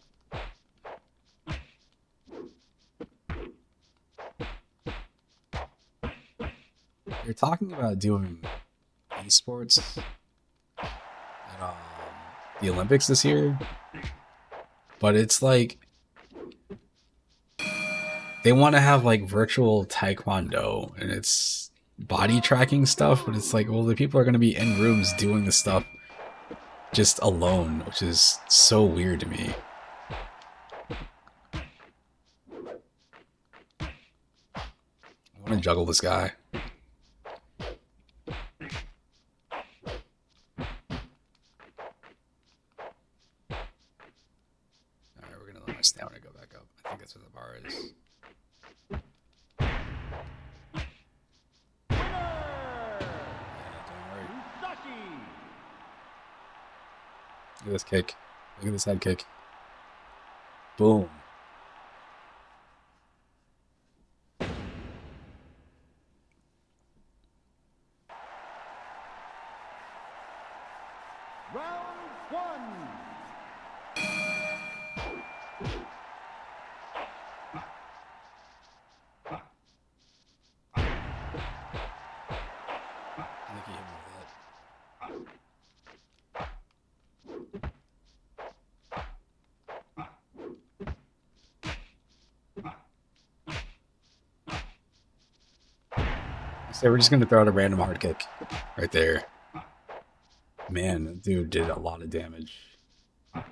You're talking about doing esports at the Olympics this year, but it's like they want to have like virtual taekwondo, and it's body tracking stuff, but it's like, well, the people are going to be in rooms doing the stuff just alone, which is so weird to me. I want to juggle this guy. Alright, we're going to let my stamina go back up. I think that's what the bar is. Look at this kick. Look at this head kick. Boom. Round one. I think he hit me with that. So we're just gonna throw out a random hard kick right there. Man, that dude did a lot of damage. Oh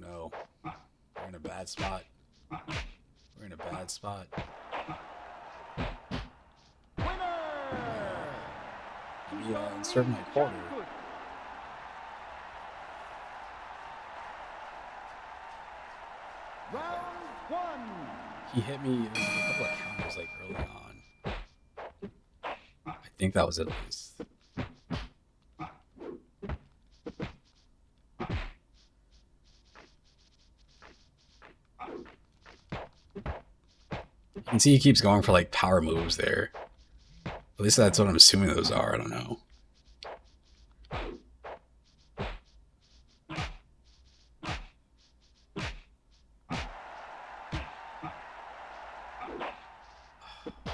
no. We're in a bad spot. We're in a bad spot. Let me insert my quarter. Round one. He hit me. There was a couple of counters like early on. I think that was it at least. You can see he keeps going for like power moves there. At least that's what I'm assuming those are. I don't know.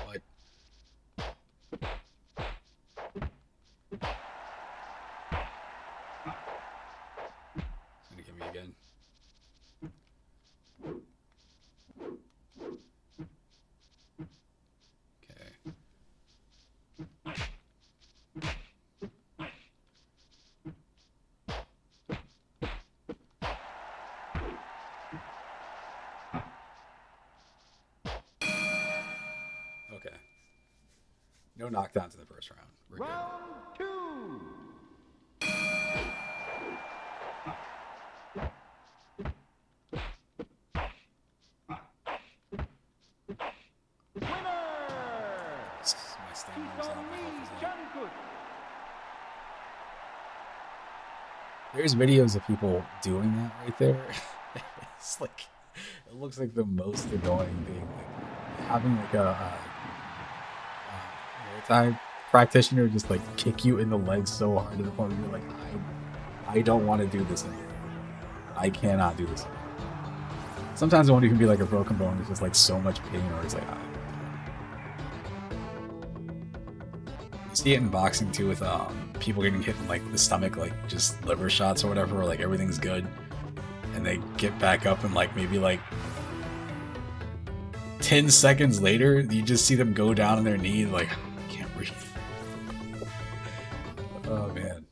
What? It's gonna get me again. Okay. Okay. No knockdowns in the first round. We're good. Round two. My stamina's out, my health is out. There's videos of people doing that right there. It's like, it looks like the most annoying thing. Like having like a Muay Thai practitioner just like kick you in the legs so hard to the point where you're like, I don't want to do this anymore. I cannot do this anymore. Sometimes it won't even be like a broken bone. It's just like so much pain, or it's like, You see it in boxing too, with people getting hit in like the stomach, like just liver shots or whatever, or like everything's good, and they get back up and like maybe like 10 seconds later, you just see them go down on their knee, like, I can't breathe. Oh man,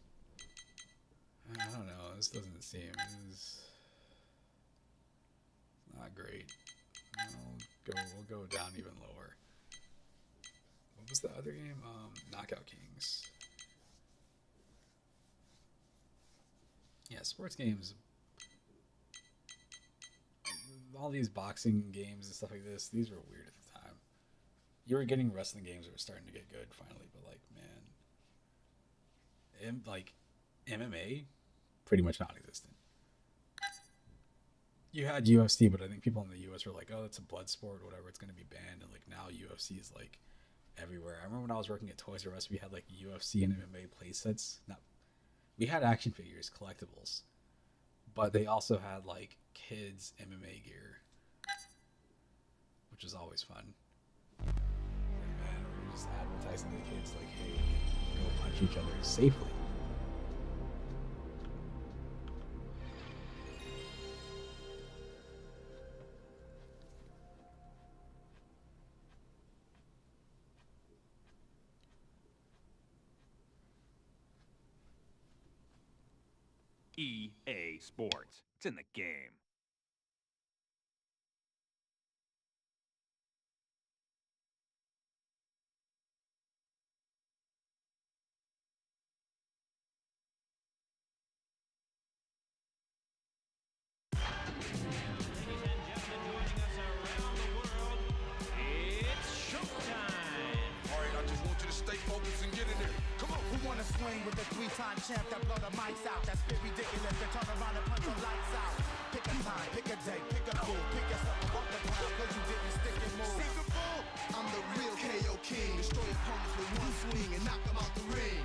I don't know. This doesn't seem not great. We'll go down even lower. What was the other game? Knockout Kings. Yeah, sports games. All these boxing games and stuff like this, these were weird at the time. You were getting wrestling games that were starting to get good finally, but like, man, like MMA, pretty much non-existent. You had UFC, but I think people in the US were like, oh, it's a blood sport or whatever, it's going to be banned. And like now UFC is like everywhere. I remember when I was working at Toys R Us, we had like UFC and MMA play sets. We had action figures, collectibles, but they also had like kids MMA gear, which was always fun. Like, man, we were just advertising to the kids like, hey, go punch each other safely. EA Sports. It's in the game. Swing with the three-time champ that blow the mics out. That's bit ridiculous. They turn around and punch the lights out. Pick a time, pick a day, pick a fool. Pick yourself and walk the crowd cause you didn't stick and move. See the bull? I'm the real KO King. Destroy opponents with one swing and knock them out the ring.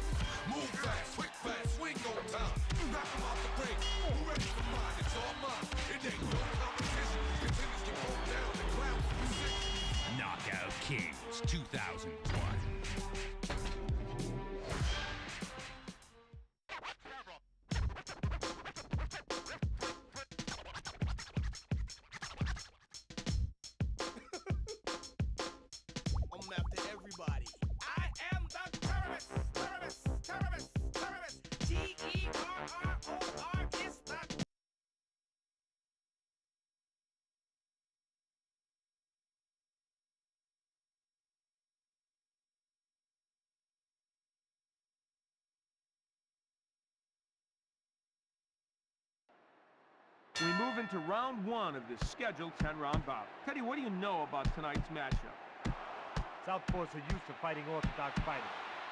Move fast, quick fast, swing on time. Knock them out the ring. Who ready for mine? It's all mine. It ain't no competition. Continues to roll down the ground. Knockout Kings 2001. We move into round one of this scheduled 10-round bout. Teddy, what do you know about tonight's matchup? Southpaws are used to fighting orthodox fighters.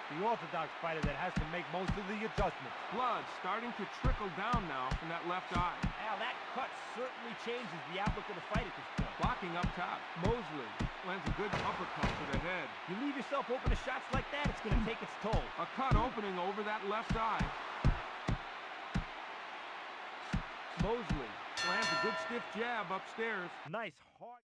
The orthodox fighter that has to make most of the adjustments. Blood starting to trickle down now from that left eye. Now that cut certainly changes the outlook of the fight at this point. Blocking up top. Mosley lands a good uppercut to the head. You leave yourself open to shots like that, it's going to take its toll. A cut opening over that left eye. Mosley lands a good stiff jab upstairs. Nice hard.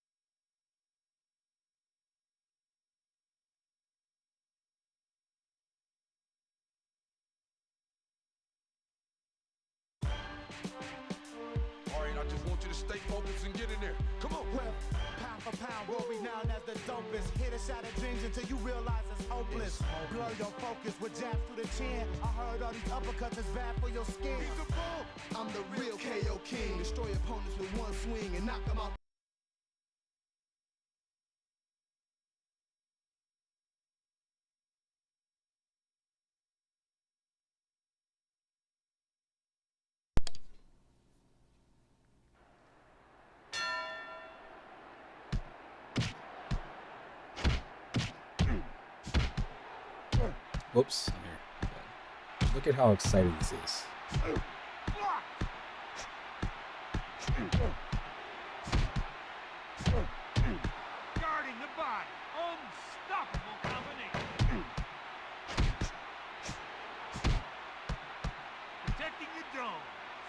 All right, I just want you to stay focused and get in there. Come on. Well, pound for pound, we'll be known as the dopest. Hit a shot of dreams until you realize it's hopeless. Blur your focus with jabs through the chin. I heard all these uppercuts is bad for your skin. I'm the real KO King. Destroy opponents with one swing and knock them out. Whoops, I'm here. Okay. Look at how excited this is. Guarding the body. Unstoppable combination.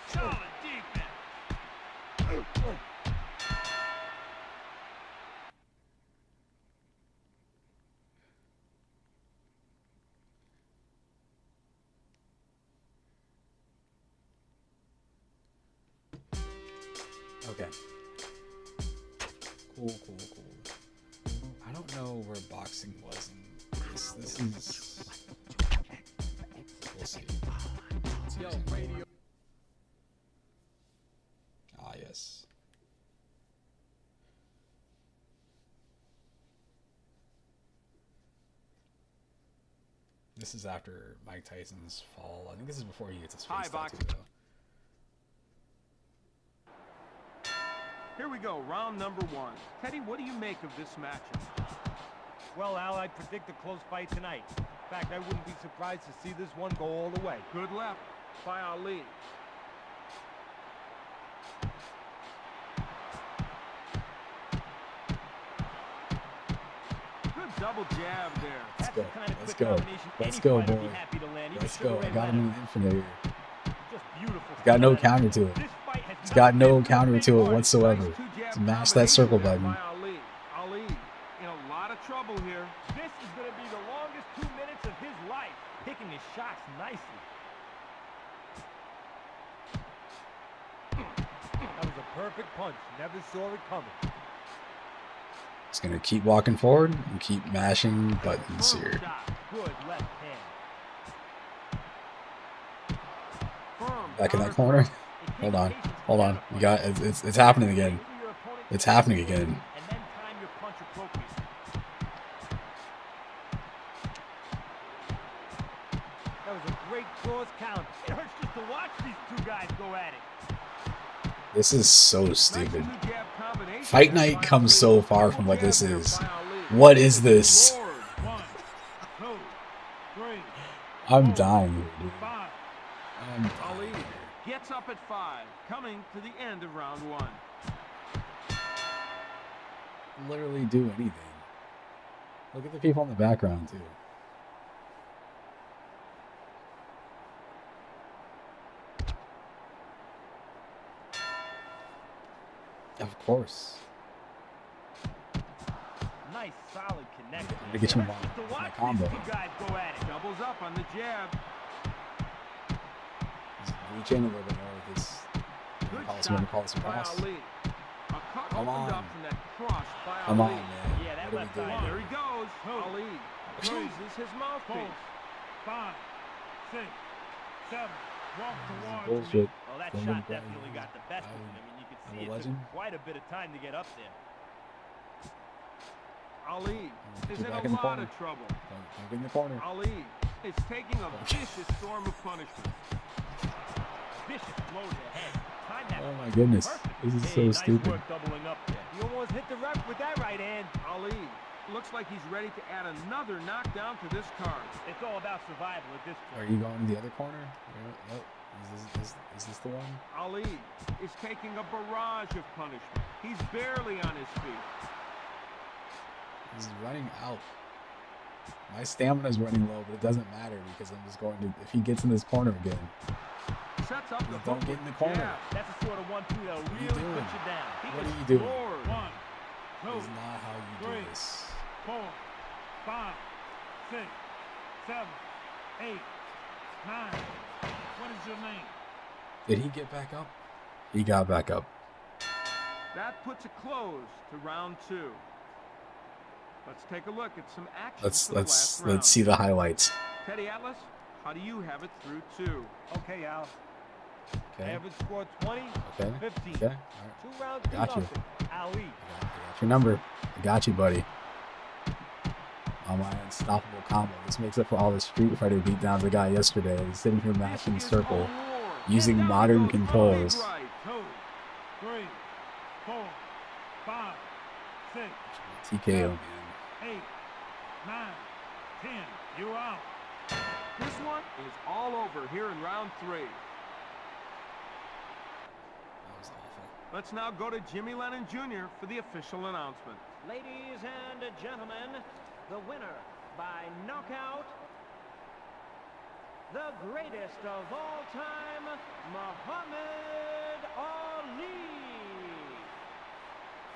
Solid defense. Okay. Cool. I don't know where boxing was in this. This is. We'll see. Ah, yes. This is after Mike Tyson's fall. I think this is before he gets his High face box. tattoo, though. Here we go, round number 1. Teddy, what do you make of this matchup? Well, Al, I predict a close fight tonight. In fact, I wouldn't be surprised to see this one go all the way. Good left by Ali. Good double jab there. Let's That's go. the kind of Let's quick go. combination Let's any go, fighter would boy. be happy to land. Even Let's Sugar go. I Ray got him in Leonard. the infinite here. Just beautiful. He's got no stuff. counter to it. This fight has He's not got no been counter big to it fight. whatsoever. Nice two-jab Smash that circle combination there button. by Ali. Ali in a lot of trouble here. This is going to be the longest 2 minutes of his life, picking his shots nicely. That was a perfect punch. Never saw it coming. He's gonna keep walking forward and keep mashing buttons here. Shot. Good left hand. Firm Back in that counter. corner. Hold on. Hold on. You got it's happening again. It's happening again. And then time your punch appropriately. That was a great cross counter. It hurts just to watch these two guys go at it. This is so Nice stupid. two-jab combination Fight there night by comes Ali. so far from what Double this jab there is. by Ali. What is this? Lord. 1, 2, 3, I'm dying here, dude. 5. I'm Ali dying here. gets up at 5, coming to the end of round 1. Literally do anything. Look at the people in the background too. Of course. Nice, solid connection. To get you It my- hurts just to my watch combo. these two guys go at it. Doubles up on the jab. Just reach in a little bit more with this. Good Call this shot one, call this one, by cross. Ali. A cut Come opened on. up from that cross by Come Ali. on, man. Yeah, that What are left we side. doing? There he goes. Two, Ali three, chooses his mouthpiece. 5, 6, 7. Walk towards Bullshit. Well, that Don't shot look bad. definitely got the best of him. I mean, you could I'm see a it legend. took quite a bit of time to get up there. Ali is Get in back a in the lot corner. of trouble. Don't get in the corner. Ali is taking a vicious storm of punishment. Vicious blow to the head. Time that Oh my punch goodness. perfect. This is Hey, so nice stupid. work doubling up there. You almost hit the ref with that right hand. Ali looks like he's ready to add another knockdown to this card. It's all about survival at this Are point. you going to the other corner? Nope. Is this the one? Ali is taking a barrage of punishment. He's barely on his feet. He's running out. My stamina is running low, but it doesn't matter because I'm just going to. If he gets in this corner again, Sets up the don't hook get in the with corner. jab. That's the sort of 1-2 that'll What are you really doing? put you down. He What was are you doing? Lord. 1, 2, That's not how you do three. this. 4, 5, 6, 7, 8, 9. What is your name? Did he get back up? He got back up. That puts a close to round 2. Let's take a look at some action. Let's from the last round. let's see the highlights. Teddy Atlas, how do you have it through 2? Okay, Al. Okay. Average score 20, Okay. 15. Okay. All right. 2 rounds to Got you. nothing. Ali. I got your number. I got you, buddy. On my unstoppable combo. This makes up for all the Street Fighter beatdowns I got yesterday. Sitting here mashing This is circle, a war. using And down modern goes Ali controls. Wright. 2, 3, 4, 5, 6, TKO, man. 8, 9, 10. You're out. This one is all over here in round 3. That was awful. Let's now go to Jimmy Lennon Jr. for the official announcement. Ladies and gentlemen, the winner by knockout the greatest of all time, Muhammad Ali.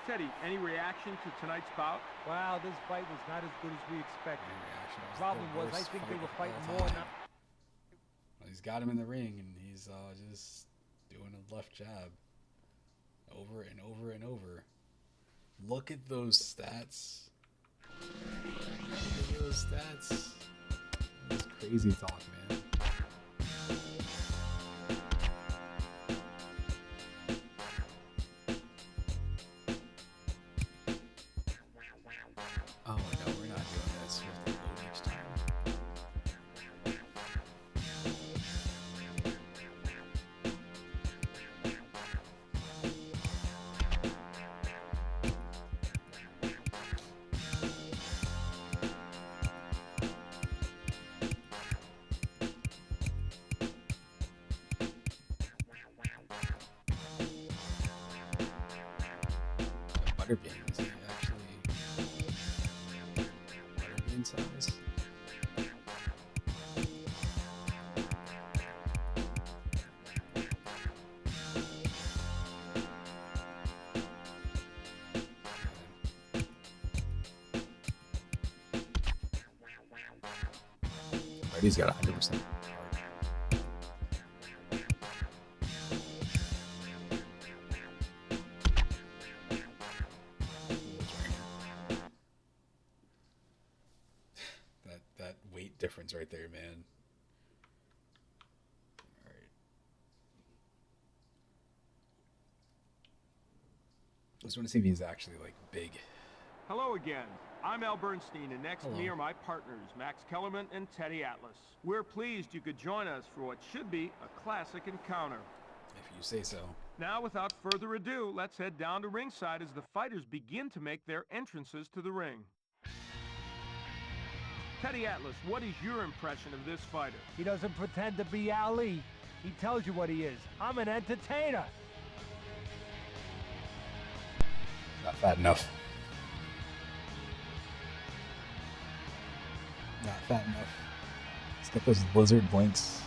Teddy, any reaction to tonight's bout? Wow, this fight was not as good as we expected. Reaction was Problem the was, I worst think fight they were of fighting all more. time. Well, he's got him in the ring, and he's just doing a left jab over and over and over. Look at those stats. Look at those stats. That's crazy talk, man. Oh no, we're not doing this. We have to load each time. Butterbean, is he actually Butterbean size? Alright, he's got 100%. That weight difference right there, man. All right. I just want to see if he's actually like big. Hello again. I'm Al Bernstein, and next to me Hello. are my partners, Max Kellerman and Teddy Atlas. We're pleased you could join us for what should be a classic encounter. If you say so. Now, without further ado, let's head down to ringside as the fighters begin to make their entrances to the ring. Teddy Atlas, what is your impression of this fighter? He doesn't pretend to be Ali. He tells you what he is. I'm an entertainer. Not fat enough. Not fat enough. He's got those lizard blinks.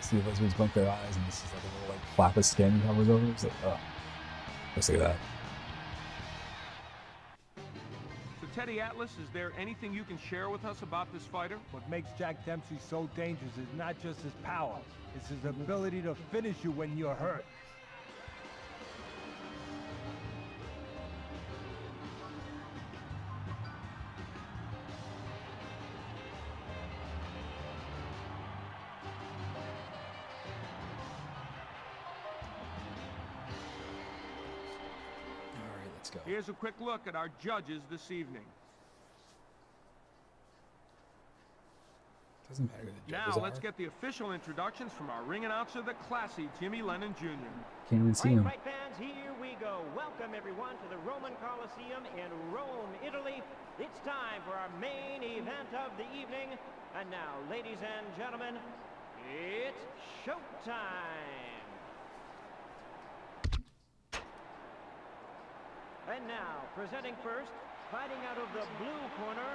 See the lizards blink their eyes, and this is like a little like flap of skin covers over. It's like, oh, let's look at that. So, Teddy Atlas, is there anything you can share with us about this fighter? What makes Jack Dempsey so dangerous is not just his power. It's his ability to finish you when you're hurt. All right, let's go. Here's a quick look at our judges this evening. Doesn't matter who the Now, judges let's are. get the official introductions from our ring announcer, the classy Jimmy Lennon Jr. Can't even see him. Fight fans, here we go. Welcome everyone to the Roman Colosseum in Rome, Italy. It's time for our main event of the evening. And now, ladies and gentlemen, it's showtime. And now, presenting first, fighting out of the blue corner,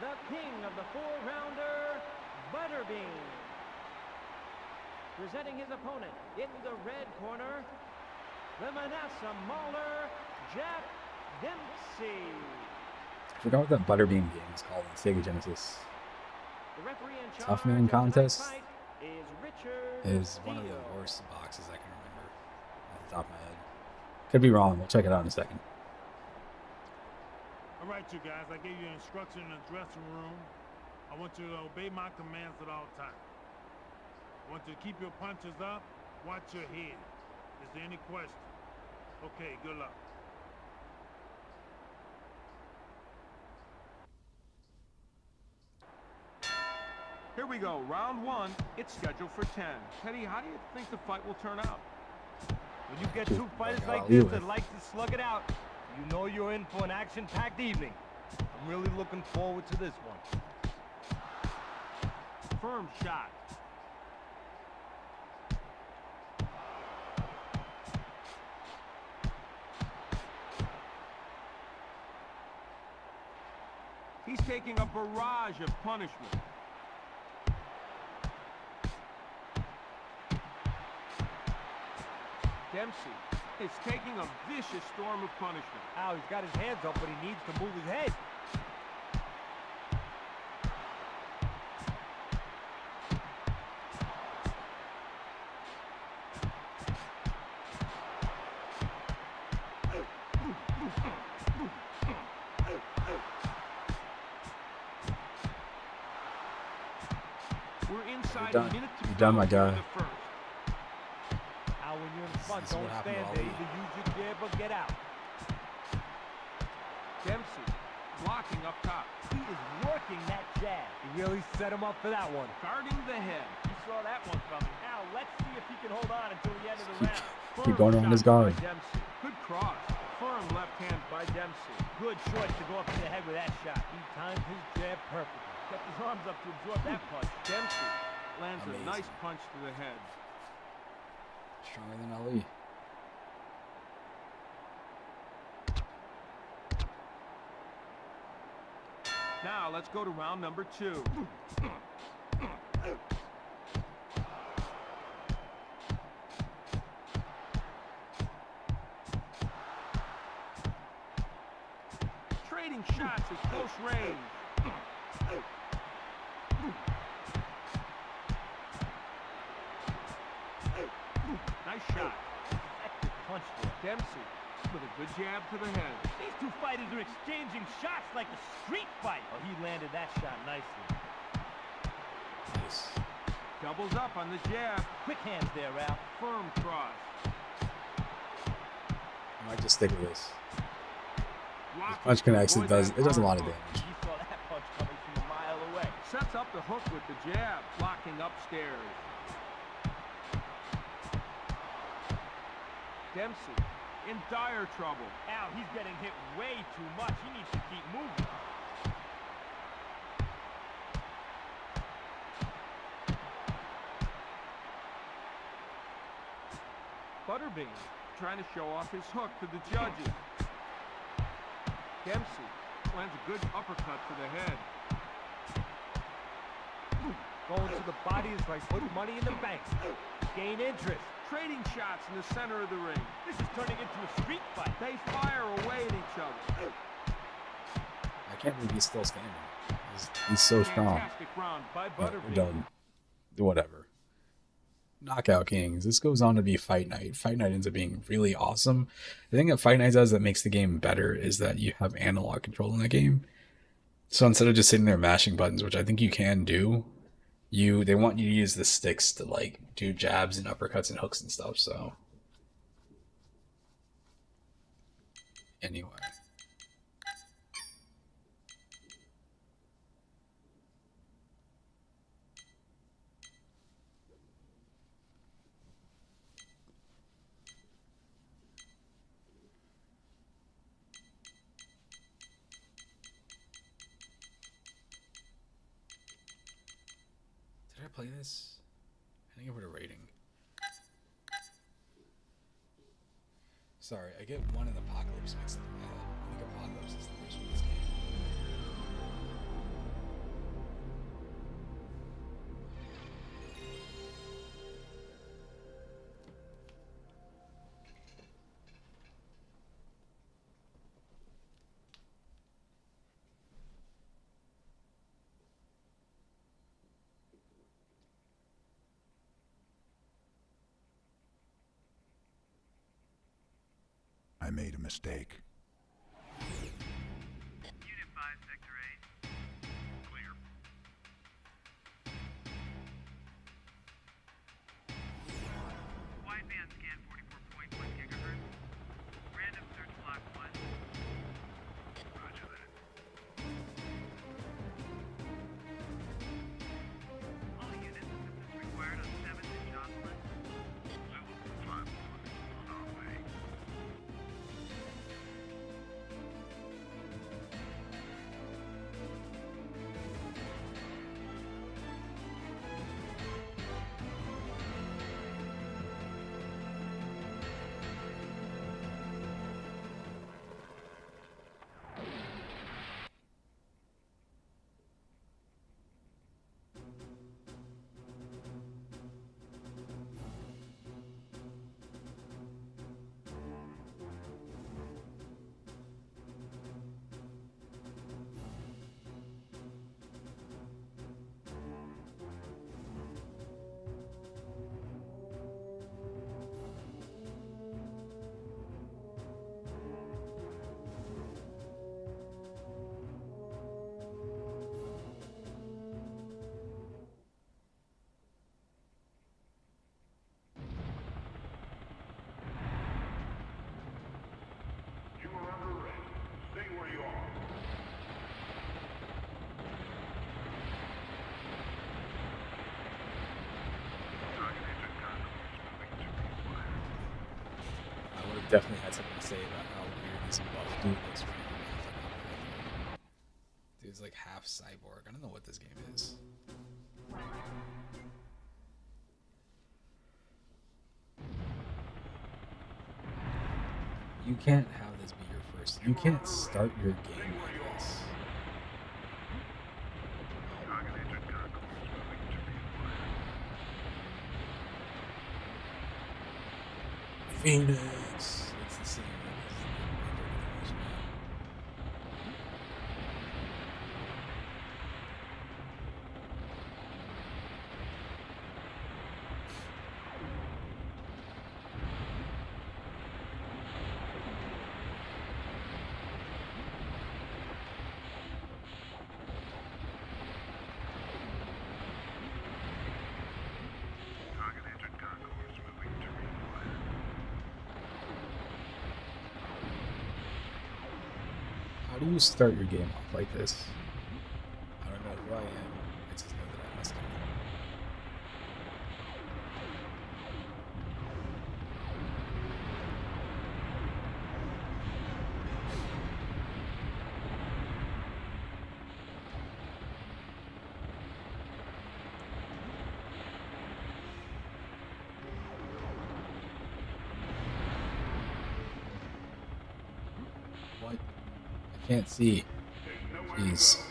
the king of the four-rounder, Butterbean. Presenting his opponent in the red corner, the Manassa Mauler, Jack Dempsey. I forgot what that Butterbean game is called on Sega Genesis. The referee in charge Tough Man of tonight's Contest fight is Richard It is one of the Steele. worst boxes I can remember off the top of my head. Could be wrong. We'll check it out in a second. All right, you guys, I gave you instruction in the dressing room. I want you to obey my commands at all times. I want you to keep your punches up, watch your head. Is there any question? Okay, good luck. Here we go, round one. It's scheduled for 10. Teddy, how do you think the fight will turn out? When you get two fighters I'll like leave this it. that like to slug it out, you know you're in for an action-packed evening. I'm really looking forward to this one. Firm shot. He's taking a barrage of punishment. Dempsey is taking a vicious storm of punishment. Ow, he's got his hands up, but he needs to move his head. We're inside You're done. a minute to You're go done, my in guy. the first. Now, when you're in front, This is what don't happened stand to there. Ali. Either use your jab or get out. Dempsey blocking up top. He is working that jab. He really set him up for that one. Guarding the head. He saw that one coming. Now, let's see if he can hold on until the end of the round. Keep going on his guard. By Dempsey. Good cross. Firm left hand by Dempsey. Good choice to go up to the head with that shot. He timed his jab perfectly. Kept his arms up to absorb that punch. Dempsey lands Amazing. a nice punch to the head. Stronger than Ali. Now let's go to round number 2. Trading shots at close range. Nice shot. Effective punch there. Dempsey with a good jab to the head. These two fighters are exchanging shots like a street fight. Oh, he landed that shot nicely. Nice. Doubles up on the jab. Quick hands there, Ralph. Firm cross. I might just stick with this. Blocking Punch to connects. avoid It does that a lot of arm damage. He saw that punch coming from a mile away. hook. Sets up the hook with the jab. Blocking upstairs. Dempsey in dire trouble. Ow, he's getting hit way too much. He needs to keep moving. Butterbean trying to show off his hook to the judges. Dempsey lands a good uppercut to the head. Going to the body is like putting money in the bank. Gain interest. Trading shots in the center of the ring. This is turning into a street fight. They fire away at each other. I can't believe he's still standing. He's so strong. Fantastic round by But Butterbean. we're done. Whatever. Knockout Kings. This goes on to be Fight Night. Fight Night ends up being really awesome. The thing that Fight Night does that makes the game better is that you have analog control in the game. So instead of just sitting there mashing buttons, which I think you can do, they want you to use the sticks to like do jabs and uppercuts and hooks and stuff. So anyway. Did I play this? I think I put a rating. Sorry, I get one in Apocalypse mixed in my head. I think Apocalypse is the worst one in this game. I made a mistake. Unit 5, Sector 8. Clear. Wideband scan 44.1 gigahertz. Random search block 1. Roger that. All units, assistance required on 7th and Jocelyn. Zulu 5-1, on our way. definitely had something to say about how weird this buff dude looks right now. Dude's like half cyborg. I don't know what this game is. You can't have this be your first. You can't start your game like this. Phoenix. It's the same. How do you start your game off like this? I don't know who I am. I just know that I must go. What? I can't see. Jeez.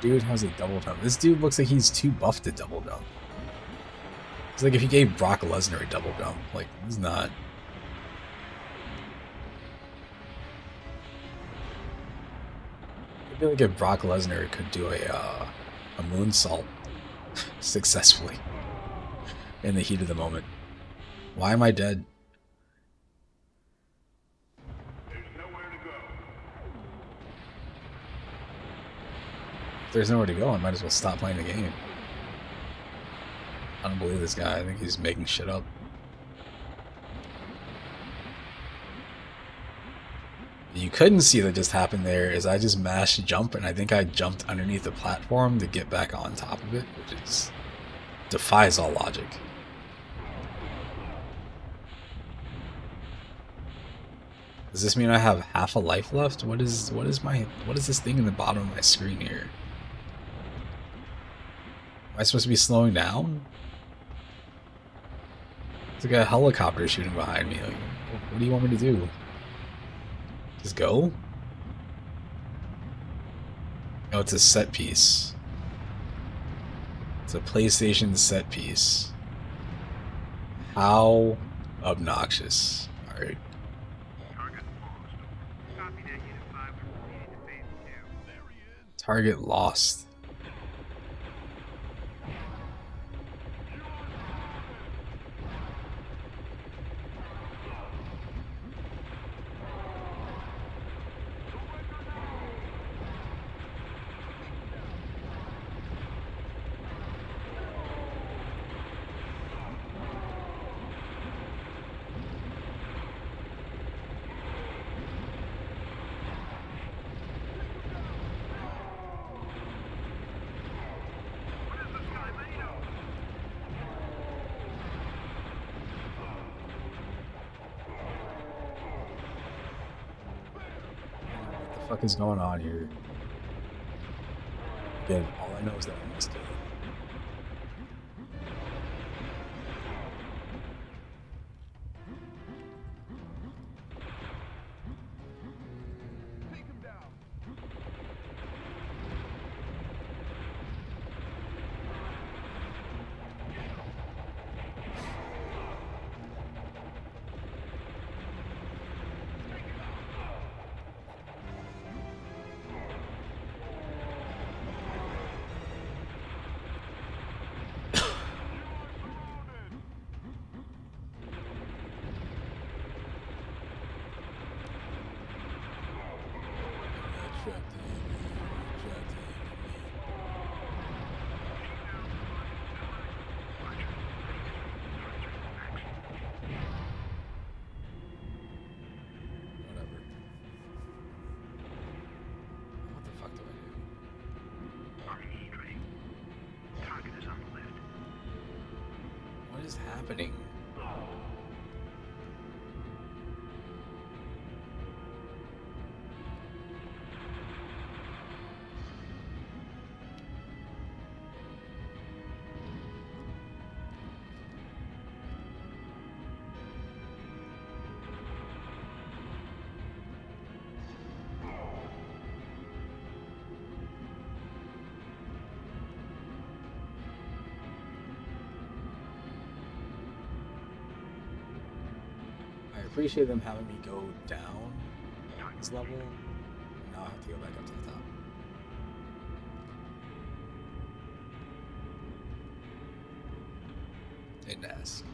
Dude has a double jump. This dude looks like he's too buff to double jump. It's like if you gave Brock Lesnar a double jump. Like, he's not. I feel like if Brock Lesnar could do a moonsault successfully in the heat of the moment. Why am I dead? If there's nowhere to go, I might as well stop playing the game. I don't believe this guy. I think he's making shit up. You couldn't see that just happened there is I just mashed jump and I think I jumped underneath the platform to get back on top of it, which is defies all logic. Does this mean I have half a life left? What is this thing in the bottom of my screen here? Am I supposed to be slowing down? There's like a helicopter shooting behind me. Like, what do you want me to do? Just go? Oh, it's a set piece. It's a PlayStation set piece. How obnoxious. Alright. Target lost. What the fuck is going on here? Again, all I know is that I missed it. happening? I appreciate them having me go down this level. Now I have to go back up to the top. Didn't ask.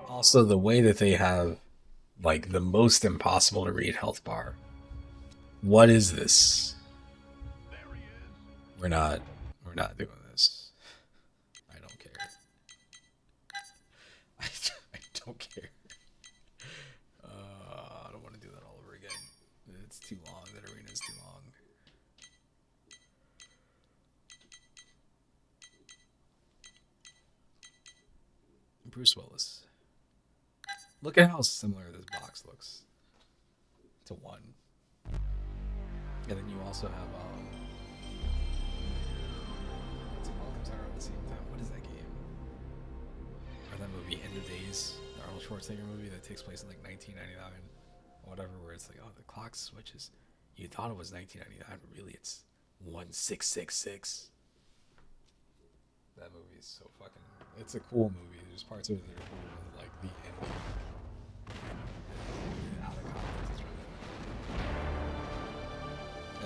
Also, the way that they have, like, the most impossible to read health bar. What is this? We're not doing this. I don't care. I don't care. I don't want to do that all over again. It's too long. That arena is too long. Bruce Willis. Look at how similar this box looks to one. And then you also have what's it called? Comes out around the same time. What is that game? Or that movie, End of Days, the Arnold Schwarzenegger movie that takes place in like 1999 or whatever, where it's like, oh, the clock switches. You thought it was 1999, but really it's 1666. That movie is so fucking. It's a cool movie. There's parts of it that are cool, but like the ending. Out of context, it's really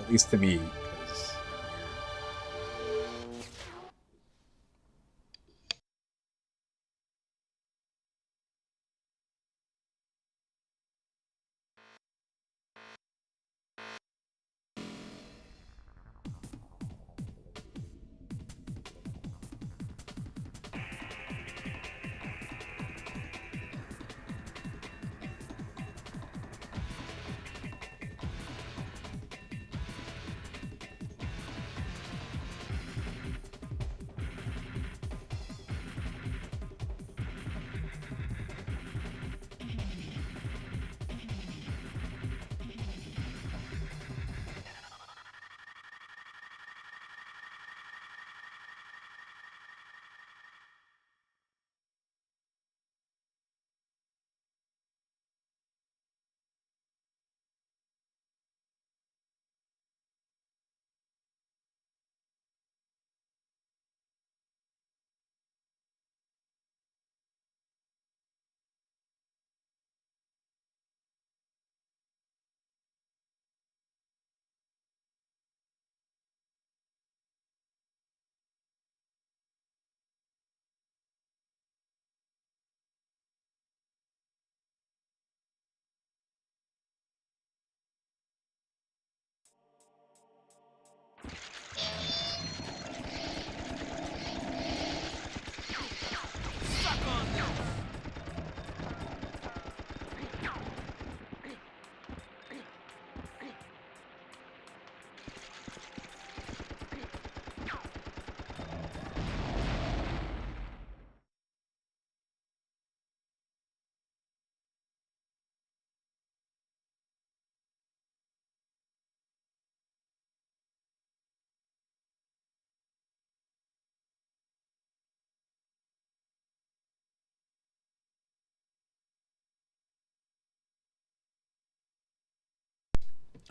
at least to me, because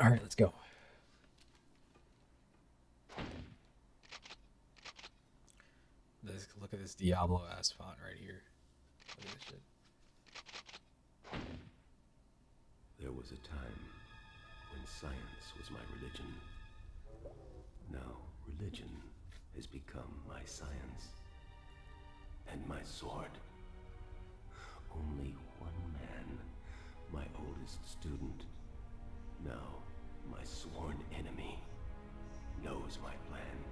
all right, let's go. Look at this Diablo ass font right here. Look at this shit. There was a time when science was my religion. Now religion has become my science and my sword. Only one man, my oldest student, now my sworn enemy, knows my plan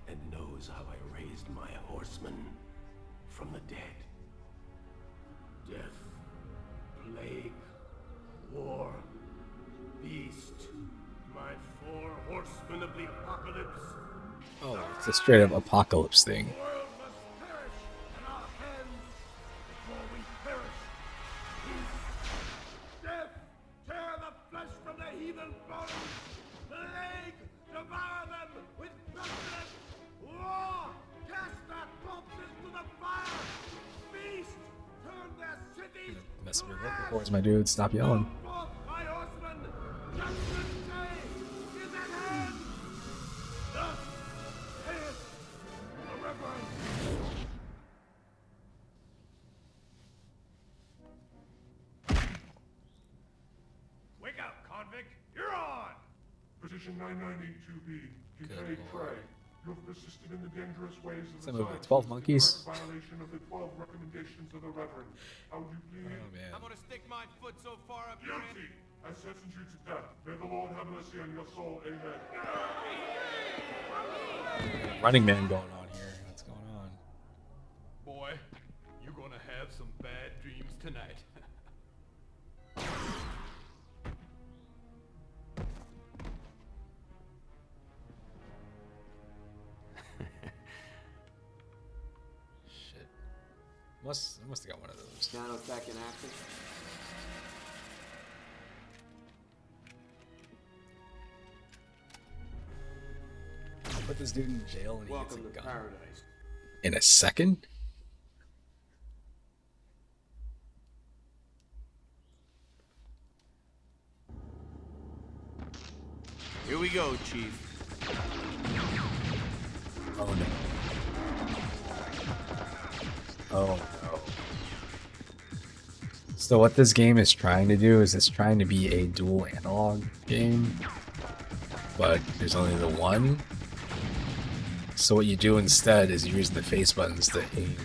and knows how I raised my horsemen from the dead. Death, plague, war, beast, my 4 horsemen of the It's a straight up apocalypse thing. The world must perish in our hands before we perish. Peace. Death, tear the flesh from the heathen bones. Plague, devour them with pestilence. War, cast their corpses to the fire. Feast, turn their cities Mess to with your ash. vocal cords, my dude. Stop yelling. Forth, my horsemen. Judgment day is at hand. Thus saith the Reverend. Wake up, convict! You're on! Petition 9982B, Kincaid Trey. You have persisted in the dangerous ways of Is the that movie science 12 in Monkeys? direct violation of the 12 recommendations of the Reverend. How would you plead? Oh man. gonna stick my foot so far up your Guilty! I sentence you to death. May the Lord have mercy on your soul. Amen. Running Man going on here. What's going on? Boy, you're gonna have some bad dreams tonight. Shit. I must have got one of those. Nanotech in action. Put this dude in jail and he Welcome gets a to gun. paradise. In a second? Here we go, Chief. Oh no. Oh no. So what this game is trying to do is it's trying to be a dual analog game, but there's only the one. So what you do instead is you use the face buttons to aim.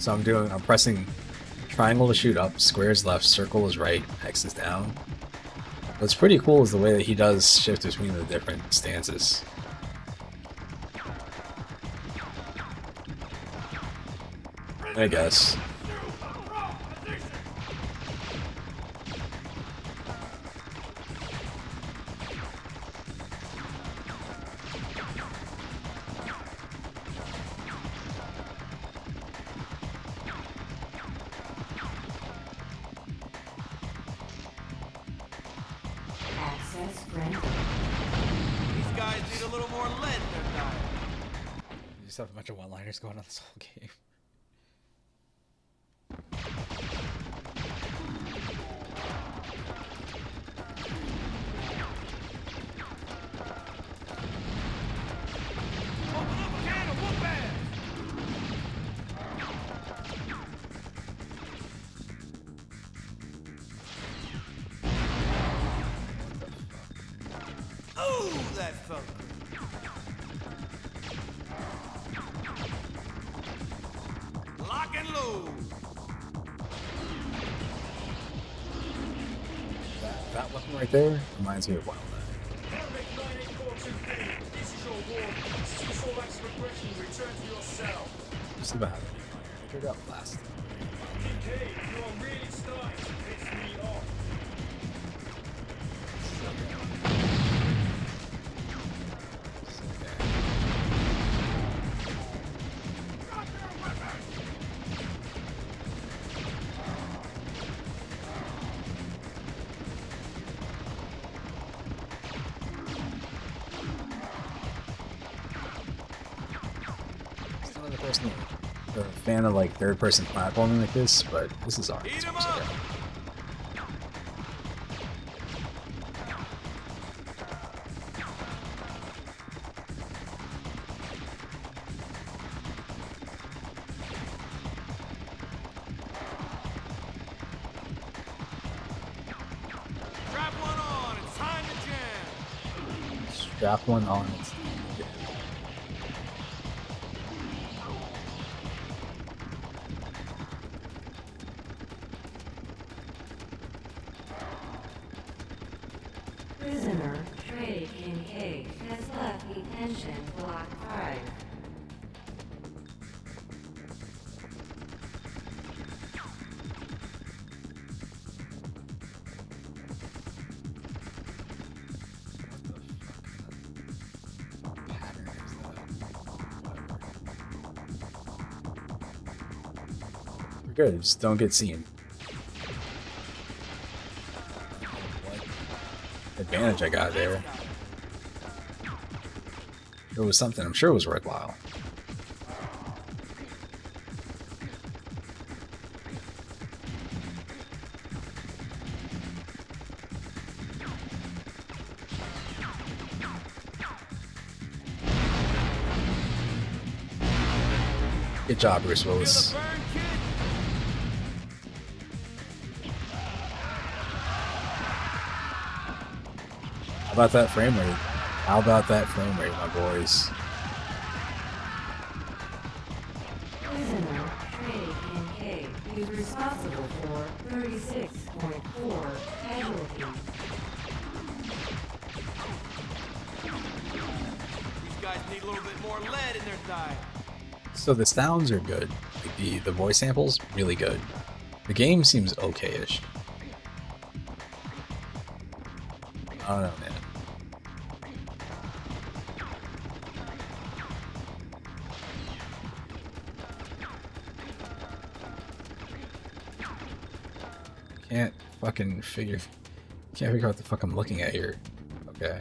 So I'm pressing triangle to shoot up, square is left, circle is right, X is down. What's pretty cool is the way that he does shift between the different stances. I guess. Access granted. These guys need a little more lead in their diet. You just have a bunch of one-liners going on this whole game. Open up a can of whoop ass. Ooh, that felt good. Lock and load. That weapon right there reminds me of Wild Knight. This is your warning. Cease all acts of aggression. Return to your cell. Just about it. I figured out last time. DK, you are really starting to piss me off. Still another person a fan of like third-person platforming like this, but this is alright. Eat 'em up. Strap one on. It's time to jam. Strap one on. Prisoner Trey Kincaid has left detention block 5. good. Just don't get seen. What advantage I got there? It was something. I'm sure it was worthwhile. Good job, Bruce Willis. How about that frame rate? How about that frame rate, my boys? Prisoner Trey Kincaid is responsible for 36.4 casualties. These guys need a little bit more lead in their diet. So the sounds are good. Like the voice samples, really good. The game seems okay-ish. I don't know, man. Can't figure out what the fuck I'm looking at here. Okay.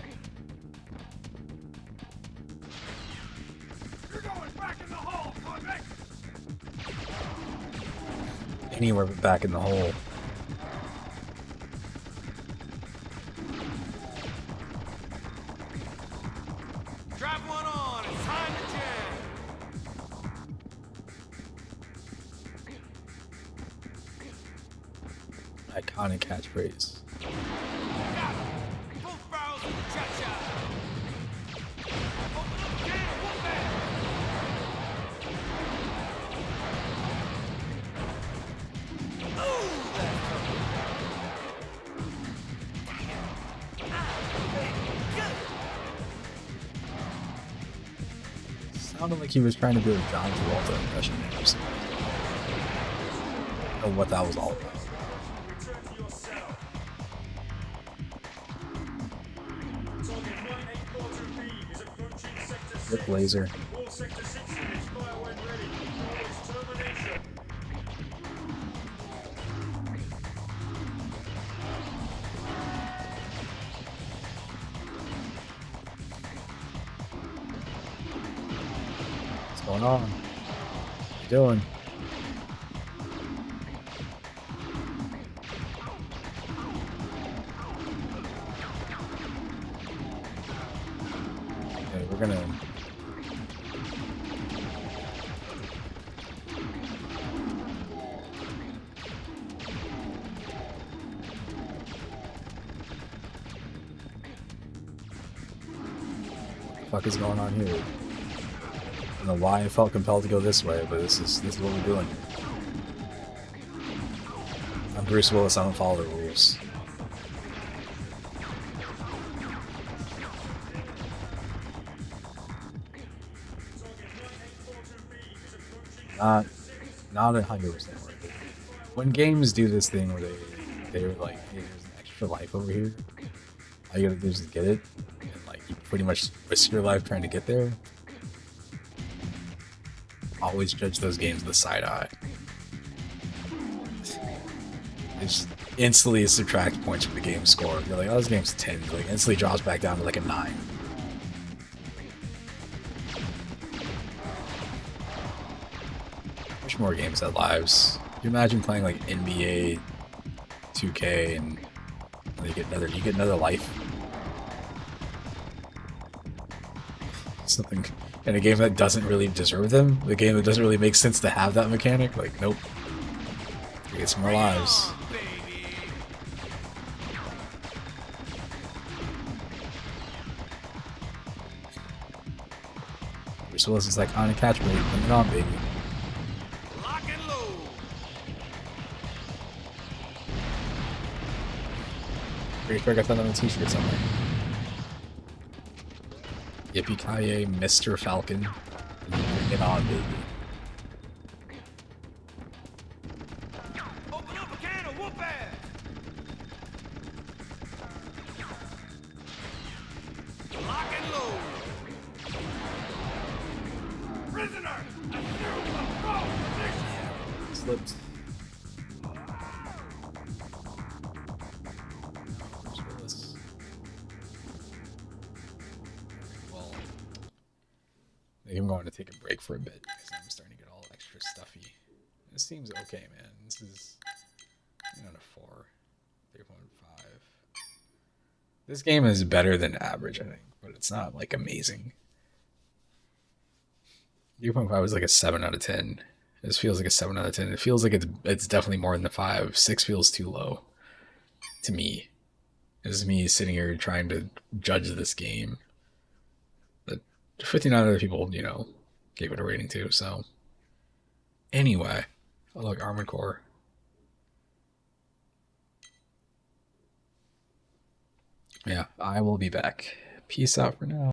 You're going back in the hole, convict! Anywhere but back in the hole. Drop one on. It's time to jam. Iconic catchphrase. Both barrels of the cha-cha. Open up again. Whoop Sounded like he was trying to do a John Travolta impression or something. I don't know what that was all about. Rip laser. What's going on? What you doing? Okay, we're gonna what the fuck is going on here? I don't know why I felt compelled to go this way, but this is what we're doing. I'm Bruce Willis, I don't follow the rules. Not 100% worth it. When games do this thing where they're like, hey, there's an extra life over here, all you gotta do is just get it, and like you pretty much risk your life trying to get there. Always judge those games with a side eye. It just instantly subtracts points from the game score. You're like, oh, this game's 10. Like, instantly drops back down to like a 9. Wish more games had lives. Can you imagine playing like NBA 2K and you get another life? Something in a game that doesn't really deserve them, the game that doesn't really make sense to have that mechanic. Like, nope. You get some more lives. Bruce Willis's iconic catchphrase, bring it on, baby. Lock and load. Pretty sure I got that on a t-shirt somewhere. Yippee-ki-yay, Mr. Falcon. Bring it on, baby. Open up a can of whoop ass. Lock and load. Prisoner! A zero position! Slipped. I'm going to take a break for a bit because I'm starting to get all extra stuffy. This seems okay, man. This is not a 4, 3.5. This game is better than average, I think, but it's not like amazing. 3.5 is like a 7 out of 10. This feels like a 7 out of 10. It feels like it's definitely more than the 5. 6 feels too low to me. This is me sitting here trying to judge this game. But 59 other people, you know, gave it a rating too. So anyway, oh look, Armored Core. Yeah, I will be back. Peace out for now.